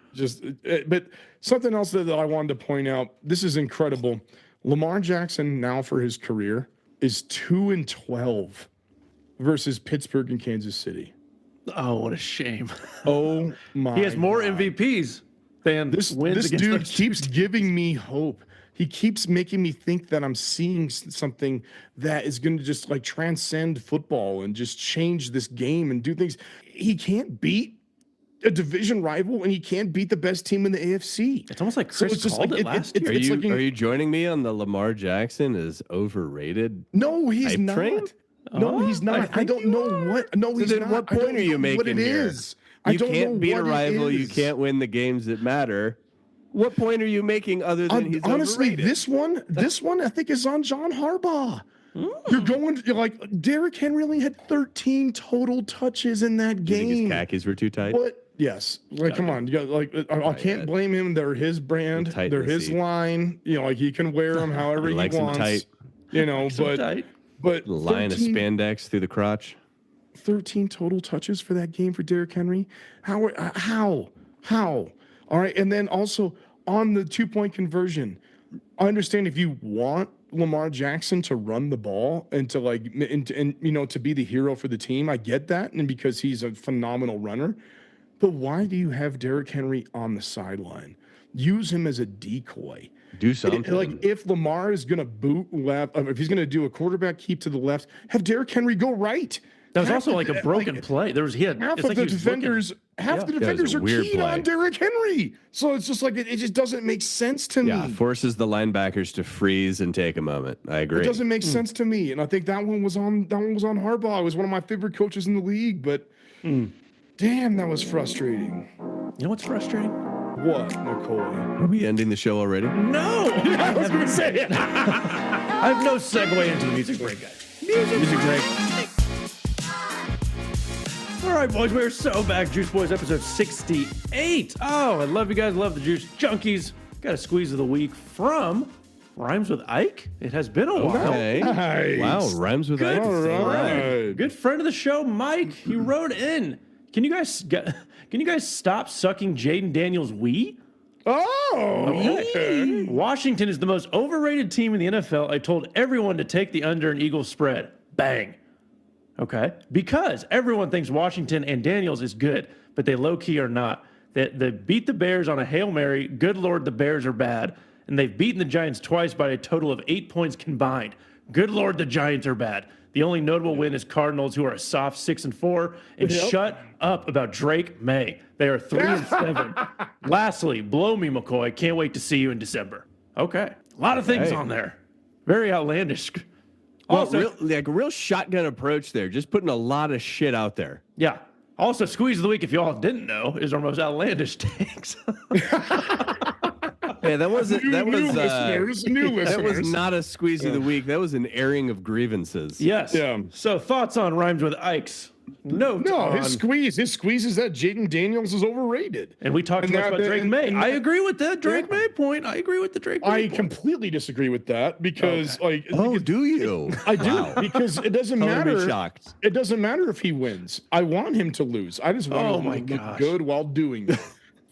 Speaker 3: But something else that I wanted to point out. This is incredible. Lamar Jackson now for his career is 2-12 versus Pittsburgh and Kansas City.
Speaker 2: Oh, what a shame!
Speaker 3: Oh my!
Speaker 2: He has more MVPs than
Speaker 3: this
Speaker 2: wins.
Speaker 3: This dude keeps giving me hope. He keeps making me think that I'm seeing something that is going to just transcend football and just change this game and do things. He can't beat a division rival, and he can't beat the best team in the AFC.
Speaker 2: It's almost like Chris called it last year.
Speaker 1: Are you joining me on the Lamar Jackson is overrated?
Speaker 3: No, he's not.
Speaker 1: Train?
Speaker 3: No, he's not. I don't know what. No, he's not.
Speaker 1: What point are you making
Speaker 3: what it
Speaker 1: here?
Speaker 3: Is.
Speaker 1: You can't beat a rival. You can't win the games that matter. What point are you making other than he's
Speaker 3: honestly
Speaker 1: overrated?
Speaker 3: this one I think is on John Harbaugh. You're like Derrick Henry only had 13 total touches in that game.
Speaker 1: You think his khakis were too tight?
Speaker 3: What? Yes. Come on. You got, I can't blame him. They're his brand. They're his line. He can wear them however he wants. Them tight. But
Speaker 1: line of spandex through the crotch.
Speaker 3: 13 total touches for that game for Derrick Henry. How? All right, and then also on the 2-point conversion, I understand if you want Lamar Jackson to run the ball and to to be the hero for the team, I get that, and because he's a phenomenal runner. But why do you have Derrick Henry on the sideline? Use him as a decoy.
Speaker 1: Do something.
Speaker 3: If Lamar is going to boot left, if he's going to do a quarterback keep to the left, have Derrick Henry go right.
Speaker 2: That was also a broken play.
Speaker 3: Half the defenders are keyed on Derrick Henry. So it's just it just doesn't make sense to me.
Speaker 1: Yeah, forces the linebackers to freeze and take a moment. I agree.
Speaker 3: It doesn't make sense to me. And I think that one was on Harbaugh. He was one of my favorite coaches in the league, but damn, that was frustrating.
Speaker 2: You know what's frustrating?
Speaker 3: What, McCoy?
Speaker 1: Are we ending the show already?
Speaker 2: No!
Speaker 3: I was going to say it.
Speaker 2: I have no segue into the music break, guys. Music break. All right, boys, we're so back. Juice Boys, episode 68. Oh, I love you guys. Love the Juice Junkies. Got a squeeze of the week from Rhymes with Ike. It has been a while.
Speaker 1: Okay.
Speaker 3: Nice.
Speaker 1: Wow, Rhymes with Ike.
Speaker 3: All right.
Speaker 2: Good friend of the show, Mike. He wrote in. Can you guys stop sucking Jaden Daniels' wee?
Speaker 3: Oh, okay.
Speaker 2: Washington is the most overrated team in the NFL. I told everyone to take the under an Eagles spread. Bang. Okay. Because everyone thinks Washington and Daniels is good, but they low-key are not. They beat the Bears on a Hail Mary. Good Lord, the Bears are bad. And they've beaten the Giants twice by a total of 8 points combined. Good Lord, the Giants are bad. The only notable win is Cardinals, who are a soft 6-4. And shut up about Drake May. They are 3-7. Lastly, blow me, McCoy. Can't wait to see you in December. Okay. A lot of things on there. Very outlandish.
Speaker 1: Well, real shotgun approach there. Just putting a lot of shit out there.
Speaker 2: Yeah. Also, Squeeze of the Week, if you all didn't know, is our most outlandish takes.
Speaker 1: Yeah, that wasn't. New
Speaker 3: listeners.
Speaker 1: That was not a Squeeze of the Week. That was an airing of grievances.
Speaker 2: Yes.
Speaker 3: Yeah.
Speaker 2: So, thoughts on Rhymes with Ike's? No,
Speaker 3: his squeeze is that Jaden Daniels is overrated.
Speaker 2: And we talked about Drake May. I agree with that Drake May point. I agree with the Drake May point.
Speaker 3: Completely disagree with that because
Speaker 1: do you?
Speaker 3: I do because it doesn't matter.
Speaker 1: Shocked.
Speaker 3: It doesn't matter if he wins. I want him to lose. I just want him to look good while doing it.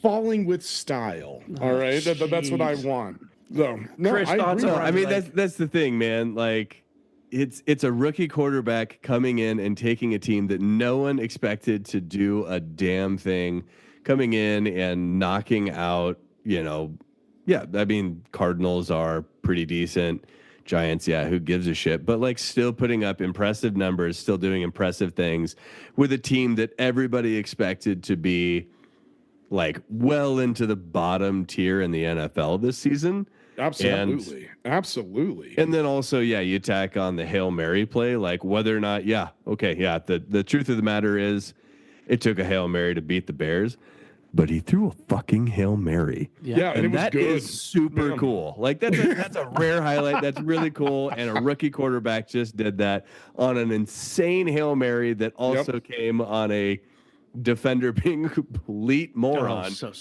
Speaker 3: Falling with style. All right, that's what I want. So, no,
Speaker 2: Chris, thoughts on
Speaker 1: I mean, that's the thing, man. Like, it's a rookie quarterback coming in and taking a team that no one expected to do a damn thing, coming in and knocking out. I mean, Cardinals are pretty decent. Giants, who gives a shit? But like, still putting up impressive numbers, still doing impressive things with a team that everybody expected to be like well into the bottom tier in the NFL this season.
Speaker 3: Absolutely.
Speaker 1: And then also, you tack on the Hail Mary play, like whether or not, the truth of the matter is it took a Hail Mary to beat the Bears, but he threw a fucking Hail Mary.
Speaker 3: Yeah, and it was
Speaker 1: that
Speaker 3: good.
Speaker 1: Is super cool. Like that's a rare highlight. That's really cool. And a rookie quarterback just did that on an insane Hail Mary that also came on a defender being a complete moron. So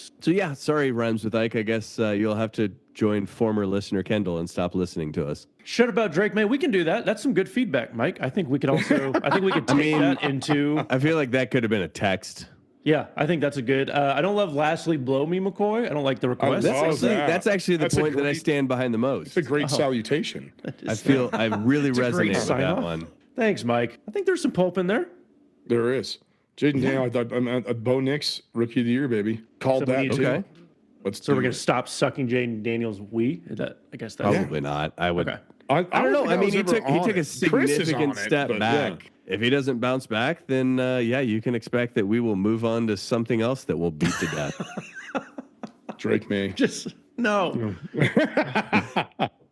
Speaker 1: sorry, Rhymes with Ike. I guess you'll have to join former listener Kendall and stop listening to us.
Speaker 2: Shut about Drake May. We can do that. That's some good feedback, Mike. I think we could also. I think we could take that into.
Speaker 1: I feel like that could have been a text.
Speaker 2: Yeah, I think that's a good. I don't love "Lastly, blow me, McCoy." I don't like the request.
Speaker 1: That's actually the point that I stand behind the most.
Speaker 3: It's a great salutation.
Speaker 1: I really resonate with that one.
Speaker 2: Thanks, Mike. I think there's some pulp in there.
Speaker 3: There is. Jaden Daniels, I thought Bo Nix, Rookie of the Year, baby. Called that too. Okay.
Speaker 2: So we're going to stop sucking Jaden Daniels' wee? I guess that's
Speaker 1: probably not. I would.
Speaker 2: Okay.
Speaker 3: I don't know.
Speaker 1: I mean, he took a significant step back.
Speaker 3: Yeah.
Speaker 1: If he doesn't bounce back, then you can expect that we will move on to something else that will beat to death.
Speaker 3: Drake May.
Speaker 2: Just no.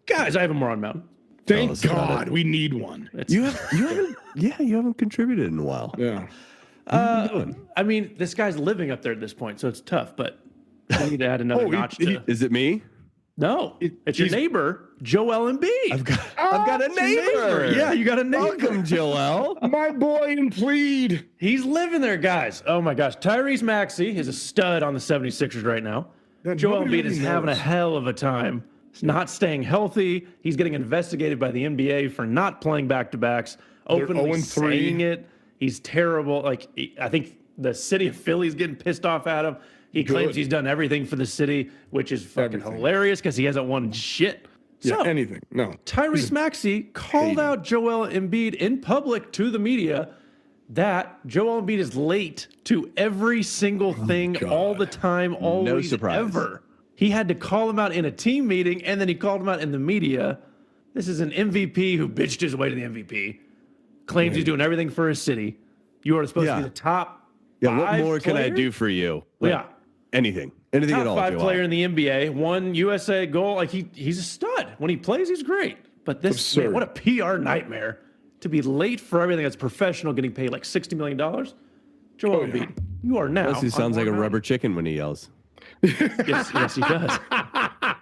Speaker 2: Guys, I have a moron mountain.
Speaker 3: Thank God, we need one.
Speaker 1: You haven't contributed in a while.
Speaker 3: Yeah.
Speaker 2: I mean, this guy's living up there at this point, so it's tough. But I need to add another notch.
Speaker 1: Is it me?
Speaker 2: No, it's your neighbor, Joel Embiid.
Speaker 1: I've got a neighbor.
Speaker 2: Yeah, you got a neighbor.
Speaker 1: Welcome, Joel.
Speaker 3: My boy in Plead.
Speaker 2: He's living there, guys. Oh my gosh, Tyrese Maxey is a stud on the 76ers right now. Joel Embiid is having a hell of a time. He's not staying healthy. He's getting investigated by the NBA for not playing back-to-backs. Openly saying it. He's terrible. Like, I think the city of Philly is getting pissed off at him. He claims he's done everything for the city, which is fucking hilarious because he hasn't won shit.
Speaker 3: So, anything. No.
Speaker 2: Tyrese Maxey called out Joel Embiid in public to the media that Joel Embiid is late to every single thing all the time, always,
Speaker 1: no surprise.
Speaker 2: Ever. He had to call him out in a team meeting, and then he called him out in the media. This is an MVP who bitched his way to the MVP. Claims he's doing everything for his city. You are supposed to be the top 5
Speaker 1: what more can I
Speaker 2: player?
Speaker 1: do for you? Anything
Speaker 2: top
Speaker 1: at all.
Speaker 2: Top 5 player in the NBA, 1 USA goal. Like he's a stud. When he plays, he's great. But this, man, what a PR nightmare to be late for everything that's professional, getting paid like $60 million. Joel Embiid, you are now.
Speaker 1: Plus, he sounds like a rubber chicken when he yells.
Speaker 2: Yes, he does.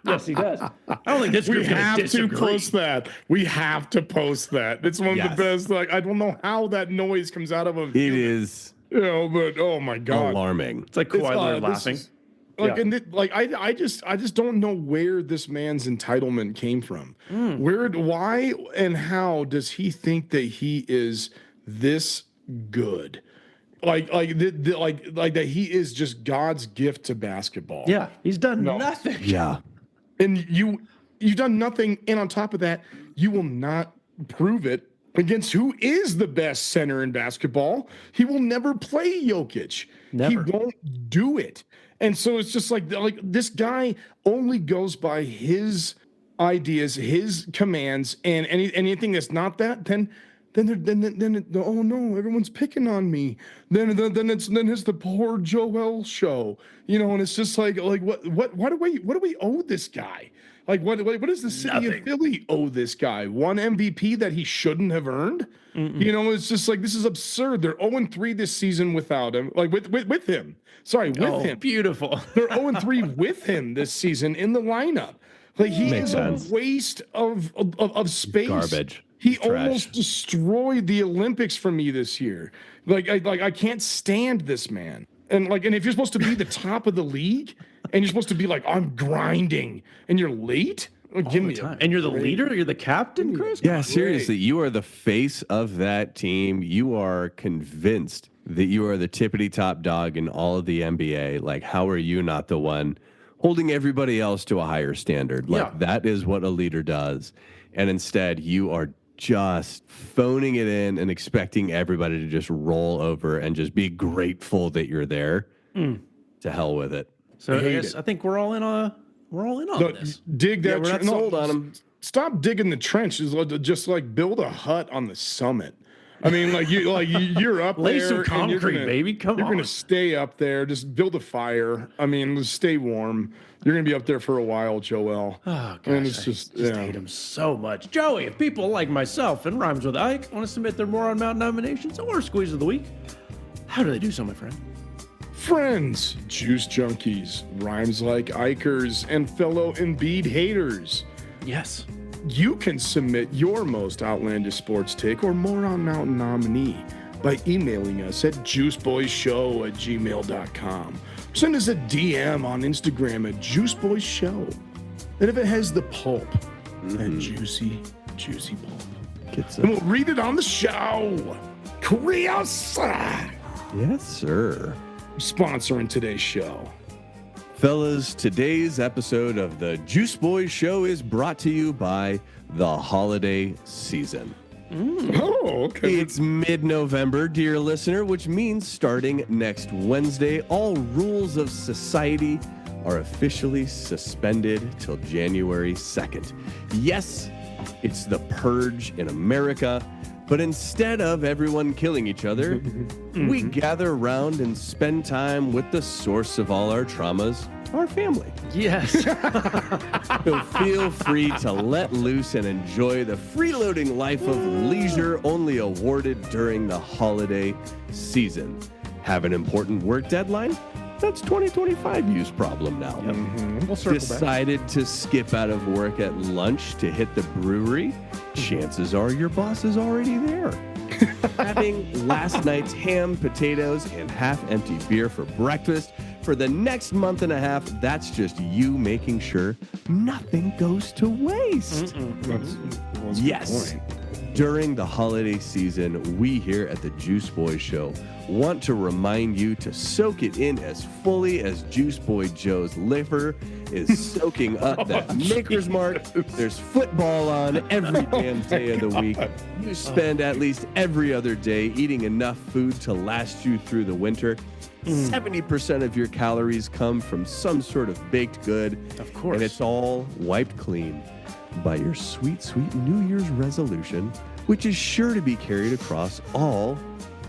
Speaker 2: Yes, he does. I don't think this group's going to disagree.
Speaker 3: We have to post that. We have to post that. It's one of the best. Like, I don't know how that noise comes out of him.
Speaker 1: It is,
Speaker 3: but oh my God,
Speaker 1: alarming.
Speaker 2: It's like Kawhi laughing.
Speaker 3: I just don't know where this man's entitlement came from. Why and how does he think that he is this good? Like that he is just God's gift to basketball.
Speaker 2: Yeah, he's done nothing.
Speaker 1: Yeah.
Speaker 3: And you've done nothing, and on top of that, you will not prove it against who is the best center in basketball. He will never play Jokic.
Speaker 2: Never.
Speaker 3: He won't do it. And so it's just like this guy only goes by his ideas, his commands, and anything that's not that, then oh no, everyone's picking on me. Then it's the poor Joel show, and it's just like what do we owe this guy? Like what does the city of Philly owe this guy? One MVP that he shouldn't have earned? It's just like, this is absurd. They're 0-3 this season without him, like with him. Sorry, with him.
Speaker 2: Beautiful.
Speaker 3: They're 0-3 with him this season in the lineup. Like he
Speaker 1: Makes
Speaker 3: is
Speaker 1: sense.
Speaker 3: a waste of space.
Speaker 1: Garbage.
Speaker 3: He almost destroyed the Olympics for me this year. I can't stand this man. And if you're supposed to be the top of the league, and you're supposed to be like, I'm grinding, and you're late, give me time.
Speaker 2: And you're the leader. You're the captain, Chris.
Speaker 1: Yeah, seriously, you are the face of that team. You are convinced that you are the tippity top dog in all of the NBA. Like, how are you not the one holding everybody else to a higher standard? Like, that is what a leader does. And instead, you are just phoning it in and expecting everybody to just roll over and just be grateful that you're there. To hell with it.
Speaker 2: So I think we're all in on this.
Speaker 3: Dig that.
Speaker 1: We're not sold on them.
Speaker 3: Stop digging the trench. Just build a hut on the summit. I mean, you're up
Speaker 2: Lay
Speaker 3: there.
Speaker 2: some concrete, baby. Come on.
Speaker 3: You're gonna stay up there. Just build a fire. I mean, just stay warm. You're gonna be up there for a while, Joel.
Speaker 2: Oh gosh,
Speaker 3: and it's just
Speaker 2: hate him so much. Joey, if people like myself and Rhymes with Ike want to submit their Moron Mountain nominations or Squeeze of the Week, how do they do so, my friend?
Speaker 3: Friends, juice junkies, rhymes like Ikers, and fellow Embiid haters.
Speaker 2: Yes.
Speaker 3: You can submit your most outlandish sports take or Moron Mountain nominee by emailing us at juiceboyshow@gmail.com. Send us a DM on Instagram at juiceboyshow. And if it has the pulp, that juicy pulp, and we'll read it on the show. Curiosa.
Speaker 1: Yes, sir.
Speaker 3: Sponsoring today's show.
Speaker 1: Fellas, today's episode of the Juice Boys Show is brought to you by the holiday season.
Speaker 3: Oh, okay.
Speaker 1: It's mid-November, dear listener, which means starting next Wednesday, all rules of society are officially suspended till January 2nd. Yes, it's the purge in America. But instead of everyone killing each other, we gather around and spend time with the source of all our traumas, our family.
Speaker 2: Yes.
Speaker 1: So feel free to let loose and enjoy the freeloading life of leisure only awarded during the holiday season. Have an important work deadline? That's 2025 use problem now.
Speaker 2: We'll circle
Speaker 1: Decided to skip out of work at lunch to hit the brewery? Chances are your boss is already there. Having last night's ham, potatoes, and half-empty beer for breakfast for the next month and a half, that's just you making sure nothing goes to waste. Yes. During the holiday season, we here at the Juice Boy Show want to remind you to soak it in as fully as Juice Boy Joe's liver is soaking up that Maker's Mark. There's football on every damn day of the week. You spend at least every other day eating enough food to last you through the winter. 70% of your calories come from some sort of baked good.
Speaker 2: Of course.
Speaker 1: And it's all wiped clean by your sweet, sweet New Year's resolution, which is sure to be carried across all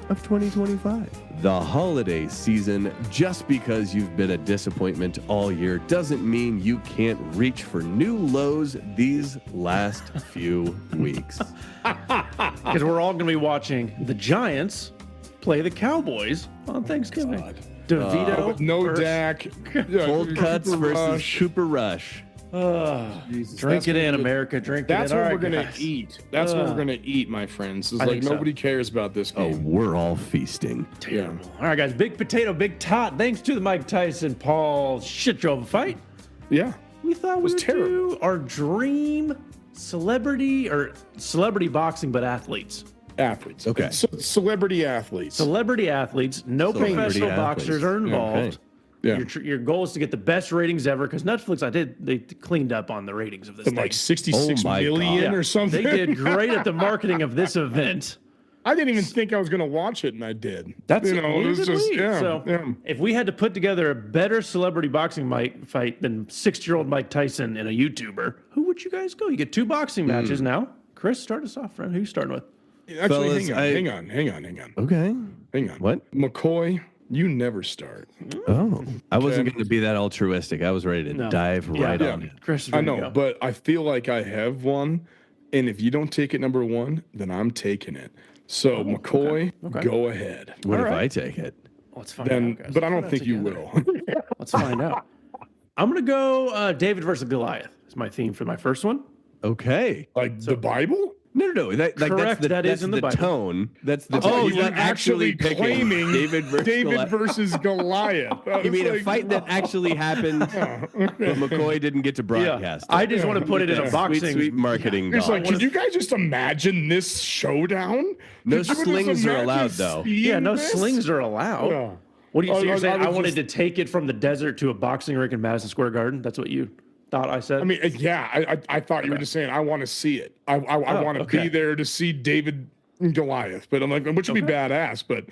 Speaker 1: of 2025. The holiday season, just because you've been a disappointment all year, doesn't mean you can't reach for new lows these last few weeks.
Speaker 2: Because we're all going to be watching the Giants play the Cowboys on Thanksgiving. DeVito.
Speaker 3: With no Dak.
Speaker 1: Cold cuts
Speaker 3: Cooper
Speaker 1: versus
Speaker 3: Rush.
Speaker 1: Cooper Rush.
Speaker 2: Drink it in, America. Drink it in.
Speaker 3: That's what we're going to eat. That's what we're going to eat, my friends. It's like nobody cares about this game.
Speaker 1: Oh, we're all feasting.
Speaker 2: Terrible. Yeah. All right, guys. Big potato, big tot. Thanks to the Mike Tyson, Paul shit show of a fight.
Speaker 3: Yeah.
Speaker 2: We thought we would do our dream celebrity boxing, but athletes.
Speaker 3: Athletes.
Speaker 1: Okay.
Speaker 3: So, celebrity athletes.
Speaker 2: Celebrity athletes. No professional boxers are involved.
Speaker 3: Okay. Yeah.
Speaker 2: Your goal is to get the best ratings ever because Netflix, they cleaned up on the ratings of this thing.
Speaker 3: Like 66 million or something.
Speaker 2: They did great at the marketing of this event.
Speaker 3: I didn't even think I was going to watch it, and I did.
Speaker 2: That's
Speaker 3: it was just
Speaker 2: if we had to put together a better celebrity boxing fight than 60-year-old Mike Tyson and a YouTuber, who would you guys go? You get 2 boxing matches now. Chris, start us off, friend. Who you starting with?
Speaker 3: Actually, hang on.
Speaker 1: Okay.
Speaker 3: Hang on.
Speaker 1: What?
Speaker 3: McCoy, you never start.
Speaker 1: Oh, I wasn't going to be that altruistic. I was ready to dive right on it.
Speaker 2: Chris,
Speaker 3: I know, but I feel like I have one, and if you don't take it number 1, then I'm taking it. So McCoy, go ahead.
Speaker 1: What if I take it?
Speaker 2: Let's find out, guys.
Speaker 3: But I don't think you will.
Speaker 2: Let's find out. I'm going to go David versus Goliath. It's my theme for my first one.
Speaker 1: Okay.
Speaker 3: Like the Bible?
Speaker 1: No.
Speaker 2: Correct. That's in the Bible.
Speaker 1: Tone. That's the
Speaker 3: Oh,
Speaker 1: tone.
Speaker 3: you're actually claiming
Speaker 1: David versus
Speaker 3: Goliath.
Speaker 1: You mean a fight that actually happened, but McCoy didn't get to broadcast?
Speaker 2: I just want to put it in a boxing.
Speaker 1: Sweet marketing.
Speaker 3: It's like, can you guys just imagine this showdown?
Speaker 1: No slings are allowed, though.
Speaker 2: Yeah, no slings are allowed. Yeah. What do you say? You're saying I wanted to take it from the desert to a boxing rink in Madison Square Garden? That's what you thought I said?
Speaker 3: I mean, yeah, I thought you were just saying, I want to see it. I want to be there to see David and Goliath. But I'm like, which would be badass, but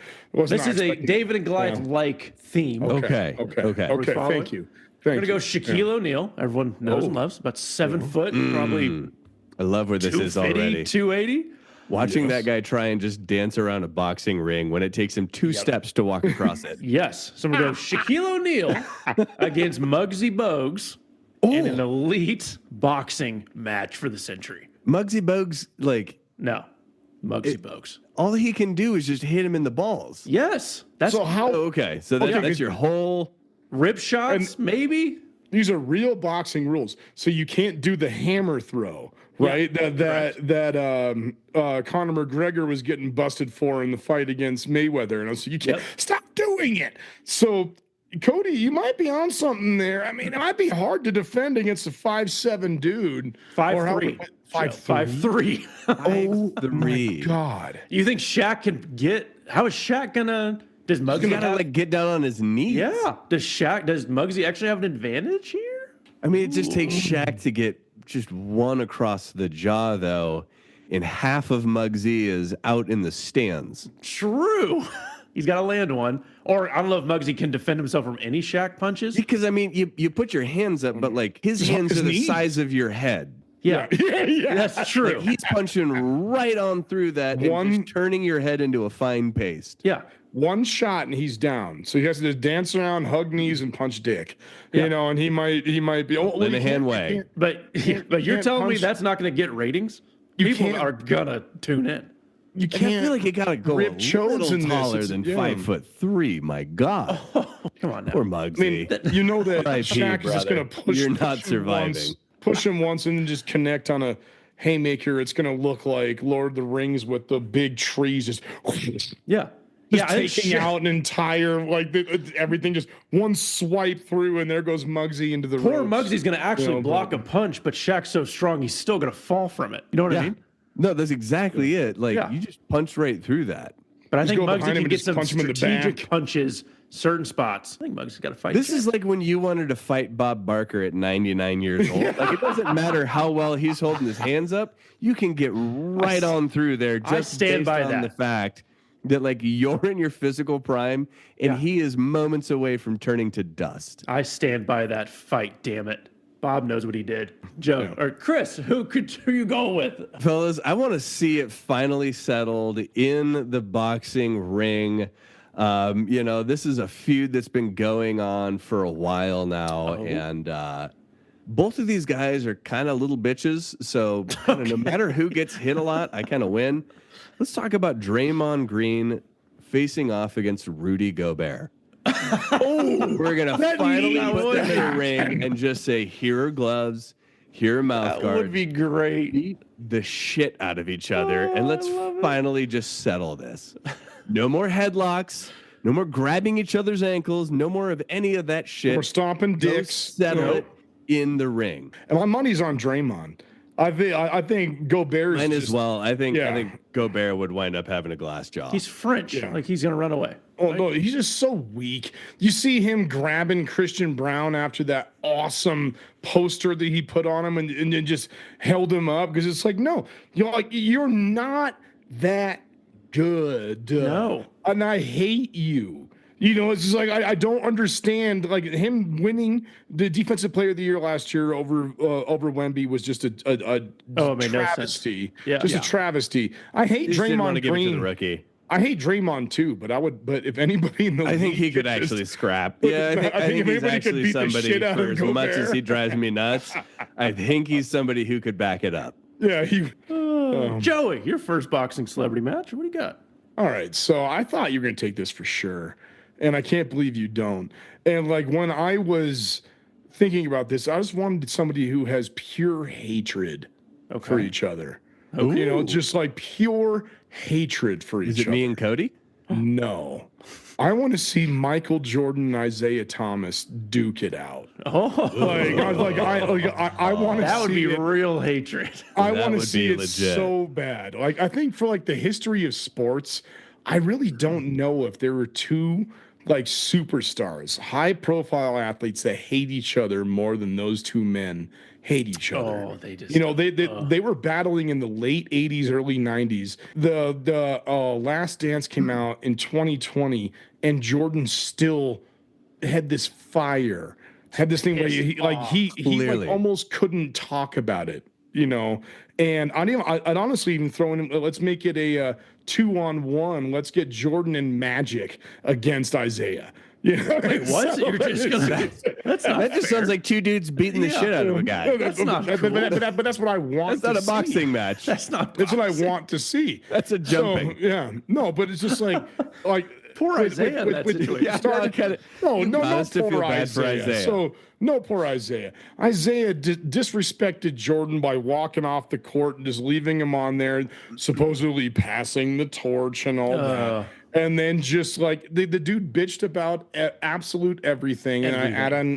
Speaker 2: this is a David and Goliath-like theme.
Speaker 1: Okay.
Speaker 3: Thank you.
Speaker 2: We're going to go Shaquille O'Neal. Everyone knows and loves. About 7 foot, probably
Speaker 1: I love where this is already.
Speaker 2: 280.
Speaker 1: Watching that guy try and just dance around a boxing ring when it takes him 2 steps to walk across it.
Speaker 2: Yes. So I'm going to go Shaquille O'Neal against Muggsy Bogues. In an elite boxing match for the century.
Speaker 1: Muggsy Bogues,
Speaker 2: Muggsy Bogues.
Speaker 1: All he can do is just hit him in the balls.
Speaker 2: Yes.
Speaker 1: So that's your whole
Speaker 2: rip shots, maybe?
Speaker 3: These are real boxing rules. So you can't do the hammer throw, right? That Conor McGregor was getting busted for in the fight against Mayweather. And so you can't stop doing it. So Cody, you might be on something there. I mean, it might be hard to defend against a 5'7" dude.
Speaker 2: 5'3". 5'3".
Speaker 3: Oh my God!
Speaker 2: You think Shaq can get? How is Shaq gonna? Does Muggsy
Speaker 1: gotta get down on his knees?
Speaker 2: Yeah. Does Muggsy actually have an advantage here?
Speaker 1: I mean, it just takes Shaq to get just one across the jaw, though, and half of Muggsy is out in the stands.
Speaker 2: True. He's got to land one. Or I don't know if Muggsy can defend himself from any Shaq punches.
Speaker 1: Because, I mean, you put your hands up, but, like, his hands are the size of your head.
Speaker 2: Yeah. That's true.
Speaker 1: Like, he's punching right on through that and just turning your head into a fine paste.
Speaker 2: Yeah.
Speaker 3: One shot and he's down. So he has to just dance around, hug knees, and punch dick. You know, and he might be
Speaker 1: in a hand way.
Speaker 2: But you're telling me that's not going to get ratings? People are gonna tune in.
Speaker 3: You can't.
Speaker 1: I feel like you gotta go a little taller than 5'3". My God,
Speaker 2: come on now.
Speaker 1: Poor Muggsy.
Speaker 3: I mean, you know that Shaq is just gonna push.
Speaker 1: You're not surviving.
Speaker 3: Push him once and just connect on a haymaker. It's gonna look like Lord of the Rings with the big trees just. Taking out an entire everything, just one swipe through, and there goes Muggsy into the.
Speaker 2: Poor Muggsy's gonna actually block a punch, but Shaq's so strong he's still gonna fall from it. You know what I mean?
Speaker 1: No, that's exactly it. Like you just punch right through that.
Speaker 2: But I think Muggsy can get some strategic punches, certain spots. I think Muggsy's got to fight.
Speaker 1: This is like when you wanted to fight Bob Barker at 99 years old. Like, it doesn't matter how well he's holding his hands up. You can get right on through there just based on the fact that, like, you're in your physical prime and he is moments away from turning to dust.
Speaker 2: I stand by that fight, damn it. Bob knows what he did. Joe or Chris, who you go with?
Speaker 1: Fellas, I want to see it finally settled in the boxing ring. This is a feud that's been going on for a while now, and both of these guys are kind of little bitches. So no matter who gets hit a lot, I kind of win. Let's talk about Draymond Green facing off against Rudy Gobert. We're going to finally put them in a ring and just say, here are gloves, here are mouth guards.
Speaker 2: That would be great.
Speaker 1: Beat the shit out of each other, and let's finally just settle this. No more headlocks. No more grabbing each other's ankles. No more of any of that shit.
Speaker 3: We're stomping dicks.
Speaker 1: Settle it in the ring.
Speaker 3: And my money's on Draymond. I think Gobert's
Speaker 1: mine as well. I think Gobert would wind up having a glass jaw.
Speaker 2: He's French. Like he's gonna run away.
Speaker 3: Oh no, he's just so weak. You see him grabbing Christian Brown after that awesome poster that he put on him and then just held him up because it's like, no, you're not that good.
Speaker 2: No.
Speaker 3: And I hate you. It's just like I don't understand. Like him winning the Defensive Player of the Year last year over Wemby was just a travesty.
Speaker 2: No
Speaker 3: a travesty. I hate Draymond
Speaker 1: Green. Give it to the rookie.
Speaker 3: I hate Draymond too, but if anybody in the
Speaker 1: I think he could actually scrap. Yeah, I think he's actually somebody, for as much as he drives me nuts, I think he's somebody who could back it up.
Speaker 3: Yeah,
Speaker 2: Joey, your first boxing celebrity match. What do you got?
Speaker 3: All right, so I thought you were going to take this for sure, and I can't believe you don't. And like when I was thinking about this, I just wanted somebody who has pure hatred for each other.
Speaker 2: Okay.
Speaker 3: Just like pure hatred for each other.
Speaker 1: Is it me and Cody?
Speaker 3: No. I want to see Michael Jordan and Isaiah Thomas duke it out.
Speaker 2: Oh,
Speaker 3: I want to see
Speaker 2: that would be real hatred.
Speaker 3: I want to see it so bad. Like I think for like the history of sports, I really don't know if there were two like superstars, high-profile athletes that hate each other more than those two men hate each other.
Speaker 2: Oh, they just
Speaker 3: they were battling in the late 80s, early 90s. The Last Dance came out in 2020, and Jordan still had this fire, had this thing where he almost couldn't talk about it, And I'd honestly even throw in. Let's make it a 2-on-1. Let's get Jordan and Magic against Isaiah.
Speaker 2: Wait, what? You're just gonna?
Speaker 1: That just sounds like two dudes beating the shit out of a guy.
Speaker 2: That's not cool.
Speaker 3: But that's what I want.
Speaker 1: That's not a boxing match.
Speaker 2: That's not.
Speaker 3: That's what I want to see.
Speaker 1: That's a jumping.
Speaker 3: So, no, but it's just like
Speaker 2: poor Isaiah in that situation.
Speaker 3: No poor Isaiah. So no poor Isaiah. Isaiah disrespected Jordan by walking off the court and just leaving him on there, supposedly passing the torch and all that. And then just like the dude bitched about absolute everything. And I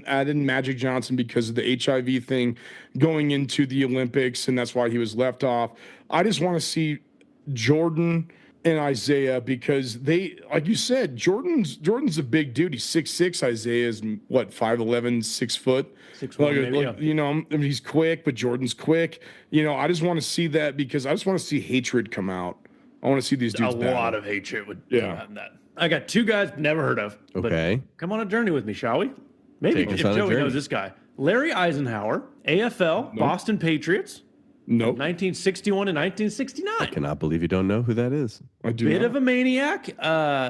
Speaker 3: add in Magic Johnson because of the HIV thing going into the Olympics, and that's why he was left off. I just want to see Jordan and Isaiah because they, like you said, Jordan's a big dude. He's 6'6". Isaiah is what, 5'11", 6 foot.
Speaker 2: 6'1",
Speaker 3: he's quick, but Jordan's quick. I just want to see that because I just want to see hatred come out. I want to see these dudes.
Speaker 2: A lot of hatred would come out in that. I got two guys never heard of.
Speaker 1: Okay.
Speaker 2: Come on a journey with me, shall we? Maybe if Joey knows this guy. Larry Eisenhower, AFL, Boston Patriots.
Speaker 3: Nope.
Speaker 2: 1961 and 1969.
Speaker 1: I cannot believe you don't know who that is.
Speaker 3: I do.
Speaker 2: Bit of a maniac.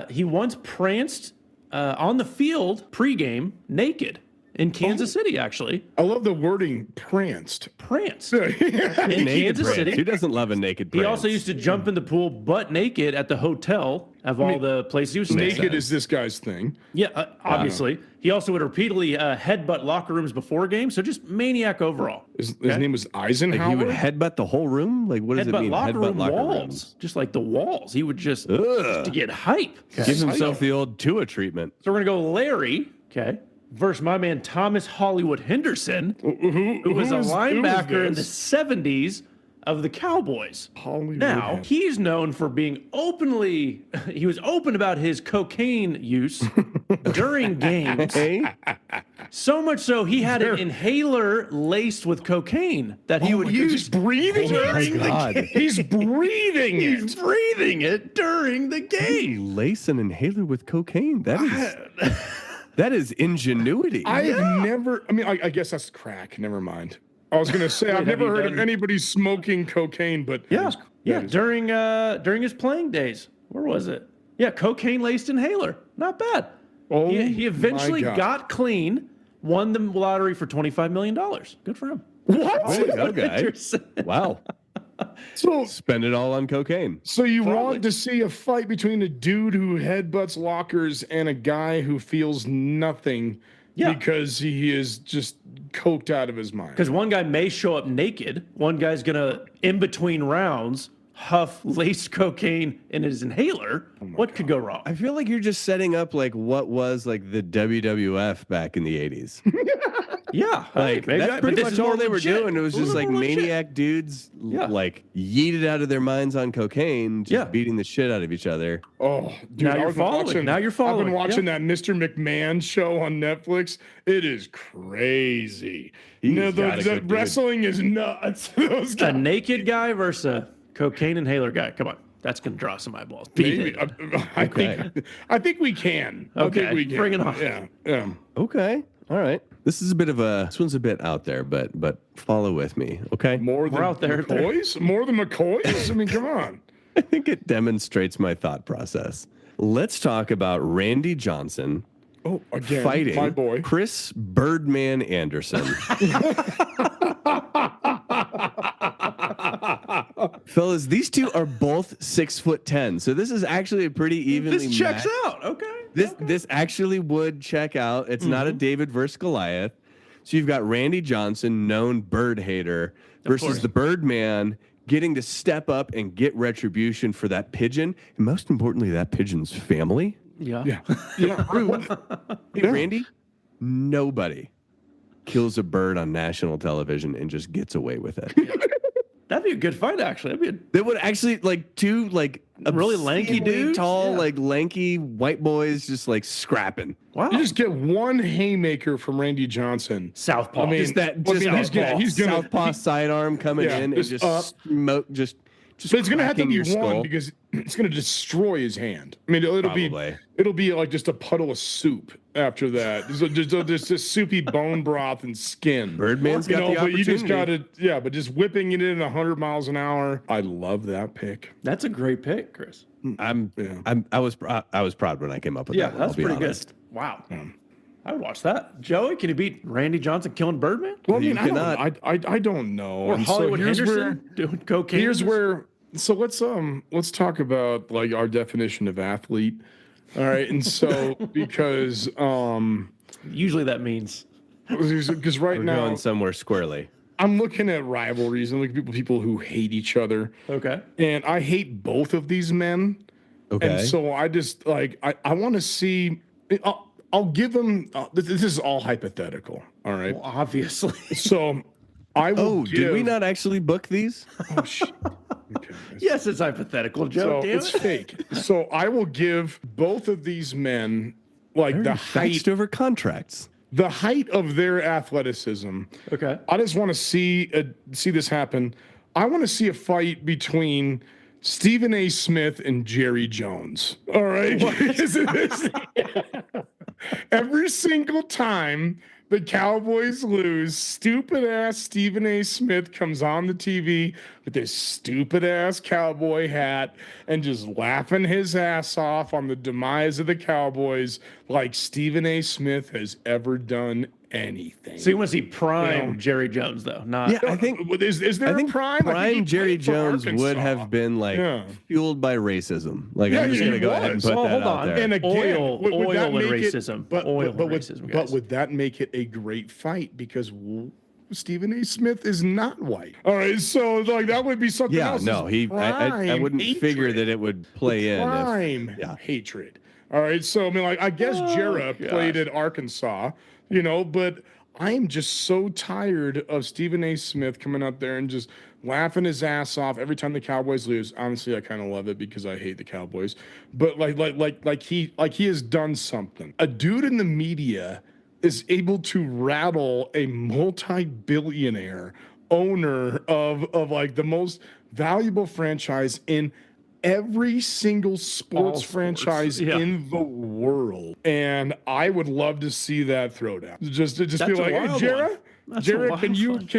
Speaker 2: He once pranced on the field pregame naked in Kansas City, actually.
Speaker 3: I love the wording pranced.
Speaker 2: Pranced. In Kansas City.
Speaker 1: Who doesn't love a naked prance?
Speaker 2: He also used to jump in the pool butt naked at the hotel of all the places he was staying.
Speaker 3: Naked is this guy's thing.
Speaker 2: Yeah, obviously. He also would repeatedly headbutt locker rooms before games, so just maniac overall.
Speaker 3: His name was Eisenhower?
Speaker 1: Like he would headbutt the whole room? Like, what does it mean?
Speaker 2: Locker room walls. Just like the walls. He would just to get hype.
Speaker 1: Give himself the old Tua treatment.
Speaker 2: So we're going to go Larry, versus my man Thomas Hollywood Henderson, who was a linebacker in the 70s of the Cowboys. Now, he's known for being he was open about his cocaine use during games. So much so, he had an inhaler laced with cocaine that he would use.
Speaker 3: He's breathing it. He's breathing it.
Speaker 2: He's breathing it during the game.
Speaker 1: Lace an inhaler with cocaine. That is ingenuity.
Speaker 3: I've never. I mean, I guess that's crack. Never mind. I was gonna say I've never heard of anybody smoking cocaine, but
Speaker 2: during his playing days. Where was it? Yeah, cocaine laced inhaler. Not bad.
Speaker 3: Oh,
Speaker 2: he eventually got clean, won the lottery for $25 million. Good for him.
Speaker 3: What?
Speaker 1: Okay. Wow.
Speaker 3: So
Speaker 1: spend it all on cocaine.
Speaker 3: So you want to see a fight between a dude who headbutts lockers and a guy who feels nothing because he is just coked out of his mind.
Speaker 2: Because one guy may show up naked. One guy's going to, in between rounds, huff laced cocaine in his inhaler. What could go wrong?
Speaker 1: I feel like you're just setting up like what was like the WWF back in the 80s.
Speaker 2: Yeah,
Speaker 1: like that's pretty much all they were doing. It was just like maniac dudes like yeeted out of their minds on cocaine, just beating the shit out of each other.
Speaker 3: Oh, dude,
Speaker 2: now you're following. I've
Speaker 3: been watching that Mr. McMahon show on Netflix. It is crazy. The wrestling is nuts.
Speaker 2: A naked guy versus a cocaine inhaler guy. Come on. That's going to draw some eyeballs.
Speaker 3: Maybe. I think we can.
Speaker 2: Okay,
Speaker 3: I think we can.
Speaker 2: Bring it on.
Speaker 3: Yeah.
Speaker 1: Okay. All right. This one's a bit out there, but follow with me, okay?
Speaker 3: More than
Speaker 2: out there.
Speaker 3: McCoys? More than McCoys? I mean, come on.
Speaker 1: I think it demonstrates my thought process. Let's talk about Randy Johnson fighting
Speaker 3: my boy
Speaker 1: Chris Birdman Anderson. Fellas, these two are both 6'10", so this is actually a pretty evenly
Speaker 2: This checks
Speaker 1: matched.
Speaker 2: out. Okay.
Speaker 1: This actually would check out. It's not a David versus Goliath. So you've got Randy Johnson, known bird hater, versus the Birdman, getting to step up and get retribution for that pigeon, and most importantly, that pigeon's family.
Speaker 2: Yeah.
Speaker 1: Hey, Randy, nobody kills a bird on national television and just gets away with it.
Speaker 2: That'd be a good fight, actually.
Speaker 1: They would actually like two like
Speaker 2: really lanky dudes,
Speaker 1: tall, like lanky white boys, just like scrapping.
Speaker 2: Wow!
Speaker 3: You just get one haymaker from Randy Johnson.
Speaker 2: Southpaw.
Speaker 1: I mean, he's gonna southpaw sidearm coming in and just smoke, just.
Speaker 3: But it's gonna have to be one because it's gonna destroy his hand. I mean, it'll be like just a puddle of soup after that. Just a soupy bone broth and skin.
Speaker 1: Birdman's got the opportunity.
Speaker 3: But you just gotta, but just whipping it in 100 miles an hour. I love that pick.
Speaker 2: That's a great pick, Chris.
Speaker 1: I was proud when I came up with that.
Speaker 2: Yeah, that's pretty good. Wow. I would watch that. Joey, can he beat Randy Johnson killing Birdman?
Speaker 3: Well, I mean, I don't know.
Speaker 2: Or Hollywood Henderson doing cocaine.
Speaker 3: Here's where. So let's talk about like our definition of athlete. All right, and so because
Speaker 2: usually that means
Speaker 3: because right now
Speaker 1: going somewhere squarely.
Speaker 3: I'm looking at rivalries and looking at people who hate each other.
Speaker 2: Okay.
Speaker 3: And I hate both of these men.
Speaker 1: Okay.
Speaker 3: And so I just like I want to see. I'll give them. This is all hypothetical. All right.
Speaker 2: Well, obviously.
Speaker 3: So I will.
Speaker 1: Did we not actually book these?
Speaker 3: Oh shit. Okay.
Speaker 2: Yes, it's hypothetical, Joe.
Speaker 3: So it's fake. So I will give both of these men like the height
Speaker 1: over contracts.
Speaker 3: The height of their athleticism.
Speaker 2: Okay.
Speaker 3: I just want to see this happen. I want to see a fight between Stephen A. Smith and Jerry Jones. All right. Every single time the Cowboys lose, stupid ass Stephen A. Smith comes on the TV with this stupid ass cowboy hat and just laughing his ass off on the demise of the Cowboys like Stephen A. Smith has ever done anything.
Speaker 2: So you want to see prime Jerry Jones, though? Not.
Speaker 1: Yeah, I think
Speaker 3: is there a prime?
Speaker 1: Prime Jerry Jones would have been like fueled by racism. Like I'm just gonna go ahead and put that out there.
Speaker 3: And again,
Speaker 2: oil and racism.
Speaker 3: But would that make it a great fight? Because Stephen A. Smith is not white. All right, so like that would be something else.
Speaker 1: Yeah, no, I wouldn't figure that it would play in.
Speaker 3: Prime hatred. All right, so I mean, like I guess Jarrah played at Arkansas. But I'm just so tired of Stephen A. Smith coming up there and just laughing his ass off every time the Cowboys lose. Honestly, I kind of love it because I hate the Cowboys. But like he has done something. A dude in the media is able to rattle a multi-billionaire owner of like the most valuable franchise in every single sports franchise in the world. And I would love to see that throwdown. Just be like, hey, Jarrah, can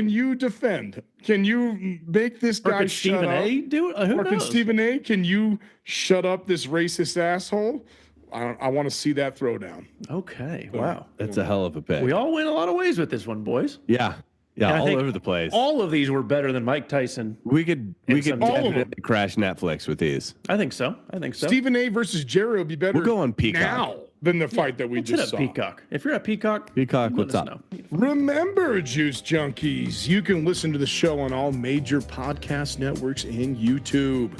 Speaker 3: you defend? Can you make this guy shut up?
Speaker 2: A do it? Who
Speaker 3: Or can Stephen A? Can you shut up this racist asshole? I want to see that throwdown.
Speaker 2: Okay. Wow.
Speaker 1: That's a hell of a pick.
Speaker 2: We all win a lot of ways with this one, boys.
Speaker 1: Yeah. Yeah, all over the place.
Speaker 2: All of these were better than Mike Tyson.
Speaker 1: We could definitely crash Netflix with these.
Speaker 2: I think so.
Speaker 3: Stephen A. versus Jerry would be better.
Speaker 1: We'll go on Peacock
Speaker 3: now than the fight that we just saw.
Speaker 2: Peacock. If you're at Peacock,
Speaker 1: what's up?
Speaker 2: Know.
Speaker 3: Remember, Juice Junkies, you can listen to the show on all major podcast networks and YouTube.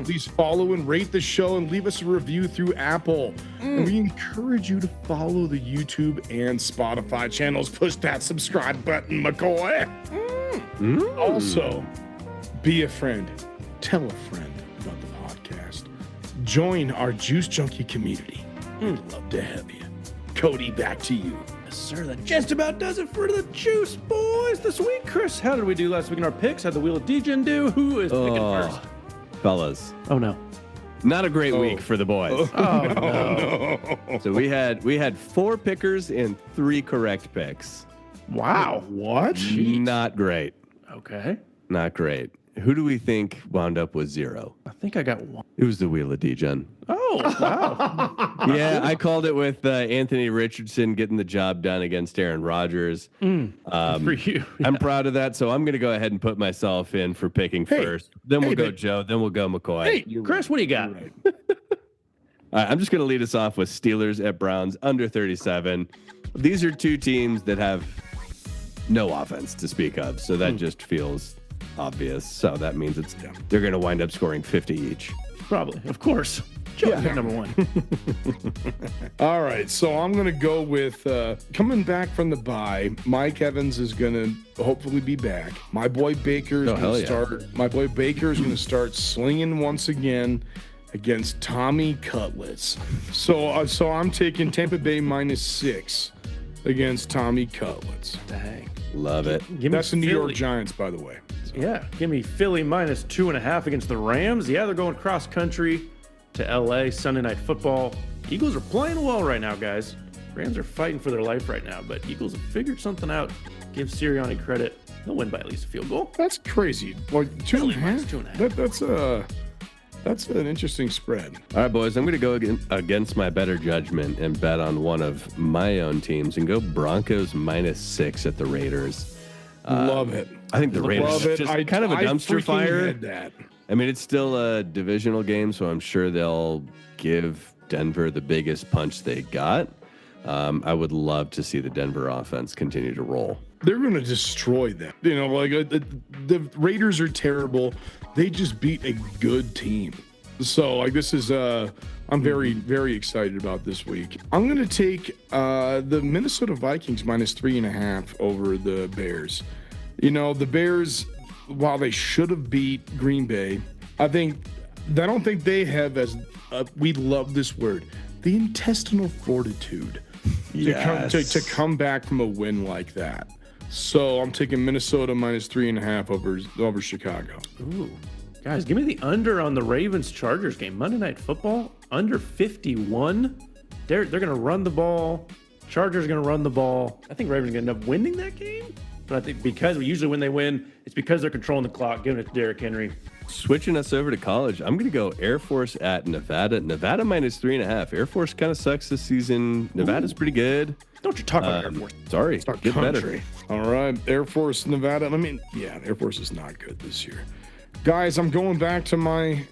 Speaker 3: Please follow and rate the show and leave us a review through Apple. And we encourage you to follow the YouTube and Spotify channels. Push that subscribe button, McCoy. Also, be a friend. Tell a friend about the podcast. Join our Juice Junkie community. We'd love to have you. Cody, back to you.
Speaker 2: Yes, sir. That just about does it for the Juice Boys this week. Chris, how did we do last week in our picks? How'd the Wheel of Degen do? Who is picking first?
Speaker 1: Fellas.
Speaker 2: Oh, no.
Speaker 1: Not a great week for the boys.
Speaker 2: No.
Speaker 1: So we had 4 pickers and 3 correct picks.
Speaker 2: Wow.
Speaker 3: What?
Speaker 2: Jeez.
Speaker 1: Not great.
Speaker 2: Okay.
Speaker 1: Not great. Who do we think wound up with 0?
Speaker 2: I think I got 1.
Speaker 1: It was the Wheel of Degen.
Speaker 2: Oh, wow.
Speaker 1: Yeah, I called it with Anthony Richardson getting the job done against Aaron Rodgers.
Speaker 2: For you.
Speaker 1: I'm proud of that, so I'm going to go ahead and put myself in for picking first. Then we'll go Joe. Then we'll go McCoy.
Speaker 2: Hey, Chris, what do you got?
Speaker 3: Right.
Speaker 1: All right, I'm just going to lead us off with Steelers at Browns under 37. These are 2 teams that have no offense to speak of, so that just feels obvious. So that means they're going to wind up scoring 50 each.
Speaker 2: Probably, of course. Joe, number 1.
Speaker 3: All right, so I'm going to go with coming back from the bye. Mike Evans is going to hopefully be back. My boy Baker is going to start. My boy Baker is going to start slinging once again against Tommy Cutlets. So I'm taking Tampa Bay -6 against Tommy Cutlets.
Speaker 2: Dang.
Speaker 1: Love it.
Speaker 3: That's the New York Giants, by the way. So.
Speaker 2: Yeah, give me Philly -2.5 against the Rams. Yeah, they're going cross country to LA Sunday Night Football. Eagles are playing well right now, guys. Rams are fighting for their life right now, but Eagles have figured something out. Give Sirianni credit. They'll win by at least a field goal.
Speaker 3: That's crazy. Like 2.5.
Speaker 2: 2.5.
Speaker 3: That's an interesting spread.
Speaker 1: All right, boys, I'm going to go against my better judgment and bet on one of my own teams and go Broncos -6 at the Raiders.
Speaker 3: Love it.
Speaker 1: I think the Raiders are just kind of a dumpster fire.
Speaker 3: That.
Speaker 1: I mean, it's still a divisional game, so I'm sure they'll give Denver the biggest punch they got. I would love to see the Denver offense continue to roll.
Speaker 3: They're going to destroy them. You know, like the Raiders are terrible. They just beat a good team. So, like, this is I'm very, very excited about this week. I'm going to take the Minnesota Vikings -3.5 over the Bears. You know, the Bears, while they should have beat Green Bay, I don't think they have we love this word, the intestinal fortitude to come back from a win like that. So I'm taking Minnesota -3.5 over Chicago.
Speaker 2: Ooh. Guys, give me the under on the Ravens-Chargers game. Monday Night Football, under 51. They're going to run the ball. Chargers are going to run the ball. I think Ravens are going to end up winning that game. But I think because usually when they win, it's because they're controlling the clock, giving it to Derrick Henry.
Speaker 1: Switching us over to college, I'm going to go Air Force at Nevada. Nevada -3.5. Air Force kind of sucks this season. Nevada's pretty good.
Speaker 2: Don't you talk about Air Force.
Speaker 1: Sorry. Get better.
Speaker 3: All right. Air Force, Nevada. Air Force is not good this year. Guys, I'm going back to my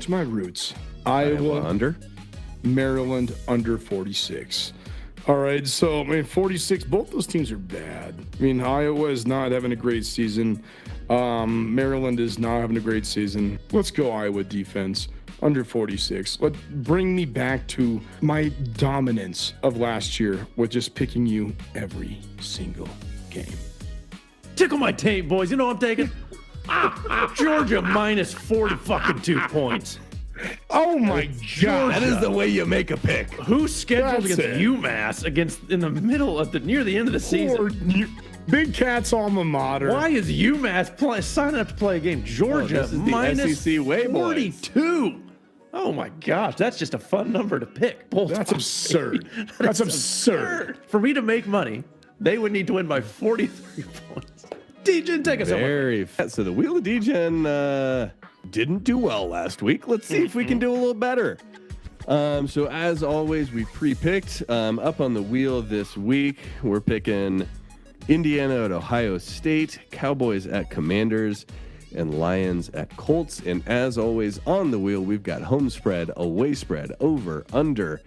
Speaker 3: roots. Iowa
Speaker 1: under.
Speaker 3: Maryland under 46. All right, so 46. Both those teams are bad. I mean, Iowa is not having a great season. Maryland is not having a great season. Let's go Iowa defense under 46. Bring me back to my dominance of last year with just picking you every single game.
Speaker 2: Tickle my tape, boys. You know what I'm taking? Georgia -42 points.
Speaker 3: Oh my God!
Speaker 1: That is the way you make a pick.
Speaker 2: Who's scheduled against UMass in the middle of near the end of the season?
Speaker 3: Big Cat's alma mater.
Speaker 2: Why is UMass signing up to play a game? Georgia
Speaker 1: this is the SEC way, boys.
Speaker 2: -42. Oh my gosh, that's just a fun number to pick.
Speaker 3: That's absurd. That's absurd.
Speaker 2: For me to make money, they would need to win by 43 points. Degen, take us
Speaker 1: over. So the Wheel of Degen didn't do well last week. Let's see if we can do a little better. So as always, we pre-picked. Up on the wheel this week, we're picking Indiana at Ohio State, Cowboys at Commanders, and Lions at Colts. And as always, on the wheel, we've got home spread, away spread, over, under,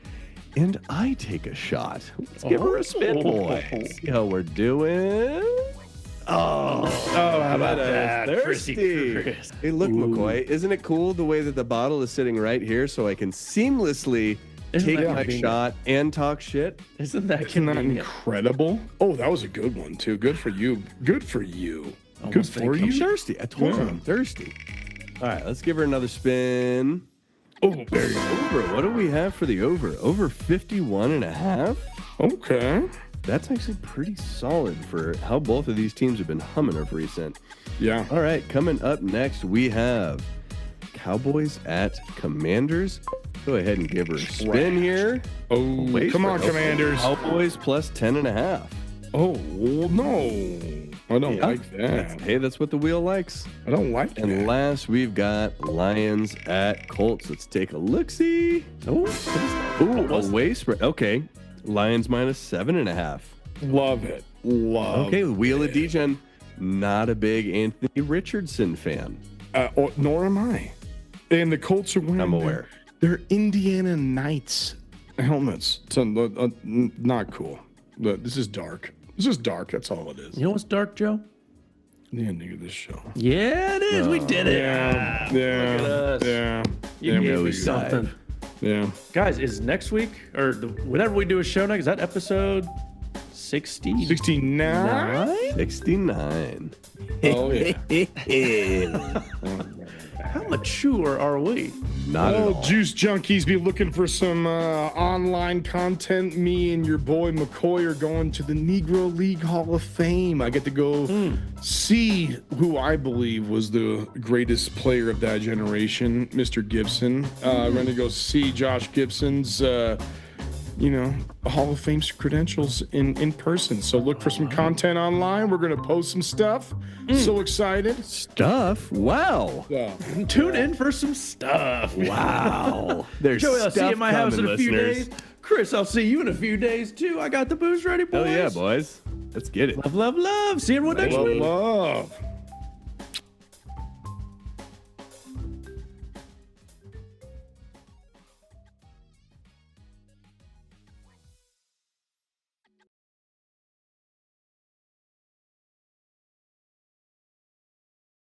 Speaker 1: and I take a shot. Let's give her a spin, boy. See how we're doing. Oh,
Speaker 2: how about that?
Speaker 1: Thirsty.
Speaker 2: Chris.
Speaker 1: Hey, look, McCoy, isn't it cool the way that the bottle is sitting right here so I can seamlessly take my shot and talk shit?
Speaker 2: Isn't that
Speaker 3: incredible? Oh, that was a good one, too. Good for you. Good for you. Good for you.
Speaker 1: I'm thirsty. I told you I'm thirsty. All right, let's give her another spin.
Speaker 3: Oh, there you go.
Speaker 1: Over. What do we have for the over? Over 51.5?
Speaker 3: Okay.
Speaker 1: That's actually pretty solid for how both of these teams have been humming of recent.
Speaker 3: Yeah.
Speaker 1: All right, coming up next, we have Cowboys at Commanders. Go ahead and give her a spin here.
Speaker 3: Oh, come on, Commanders.
Speaker 1: Cowboys plus 10.5.
Speaker 3: Oh, no. I don't like that.
Speaker 1: Hey, that's what the wheel likes.
Speaker 3: I don't like that.
Speaker 1: And last, we've got Lions at Colts. Let's take a look-see. Away spread. Okay. Lions minus 7.5.
Speaker 3: Love it.
Speaker 1: Okay, Wheel of Degen. Not a big Anthony Richardson fan.
Speaker 3: Nor am I. And the Colts are wearing
Speaker 1: I'm aware.
Speaker 3: They're Indiana Knights helmets. So, not cool. But this is dark. This is dark. That's all it is.
Speaker 2: You know what's dark, Joe?
Speaker 3: The ending of this show.
Speaker 2: Yeah, it is. We did it.
Speaker 3: Yeah.
Speaker 2: Look at us.
Speaker 3: Yeah.
Speaker 2: You gave me something.
Speaker 3: Yeah.
Speaker 2: Guys, is next week, or whenever we do a show next, is that episode 60?
Speaker 3: 69?
Speaker 1: 69.
Speaker 3: Oh, yeah.
Speaker 2: How mature are we?
Speaker 1: Not at all.
Speaker 3: Juice junkies be looking for some online content. Me and your boy McCoy are going to the Negro League Hall of Fame. I get to go see who I believe was the greatest player of that generation, Mr. Gibson. I'm going to go see Josh Gibson's, Hall of Fame credentials in person. So look for some content online. We're going to post some stuff. So excited.
Speaker 1: Stuff? Wow.
Speaker 2: Tune in for some stuff.
Speaker 1: Wow. There's
Speaker 2: Joey, I'll
Speaker 1: stuff
Speaker 2: see you at my house in a few
Speaker 1: listeners.
Speaker 2: days. Chris, I'll see you in a few days, too. I got the booze ready, boys.
Speaker 1: Hell yeah, boys. Let's get it.
Speaker 2: Love, love, love. See everyone next week.
Speaker 3: Love.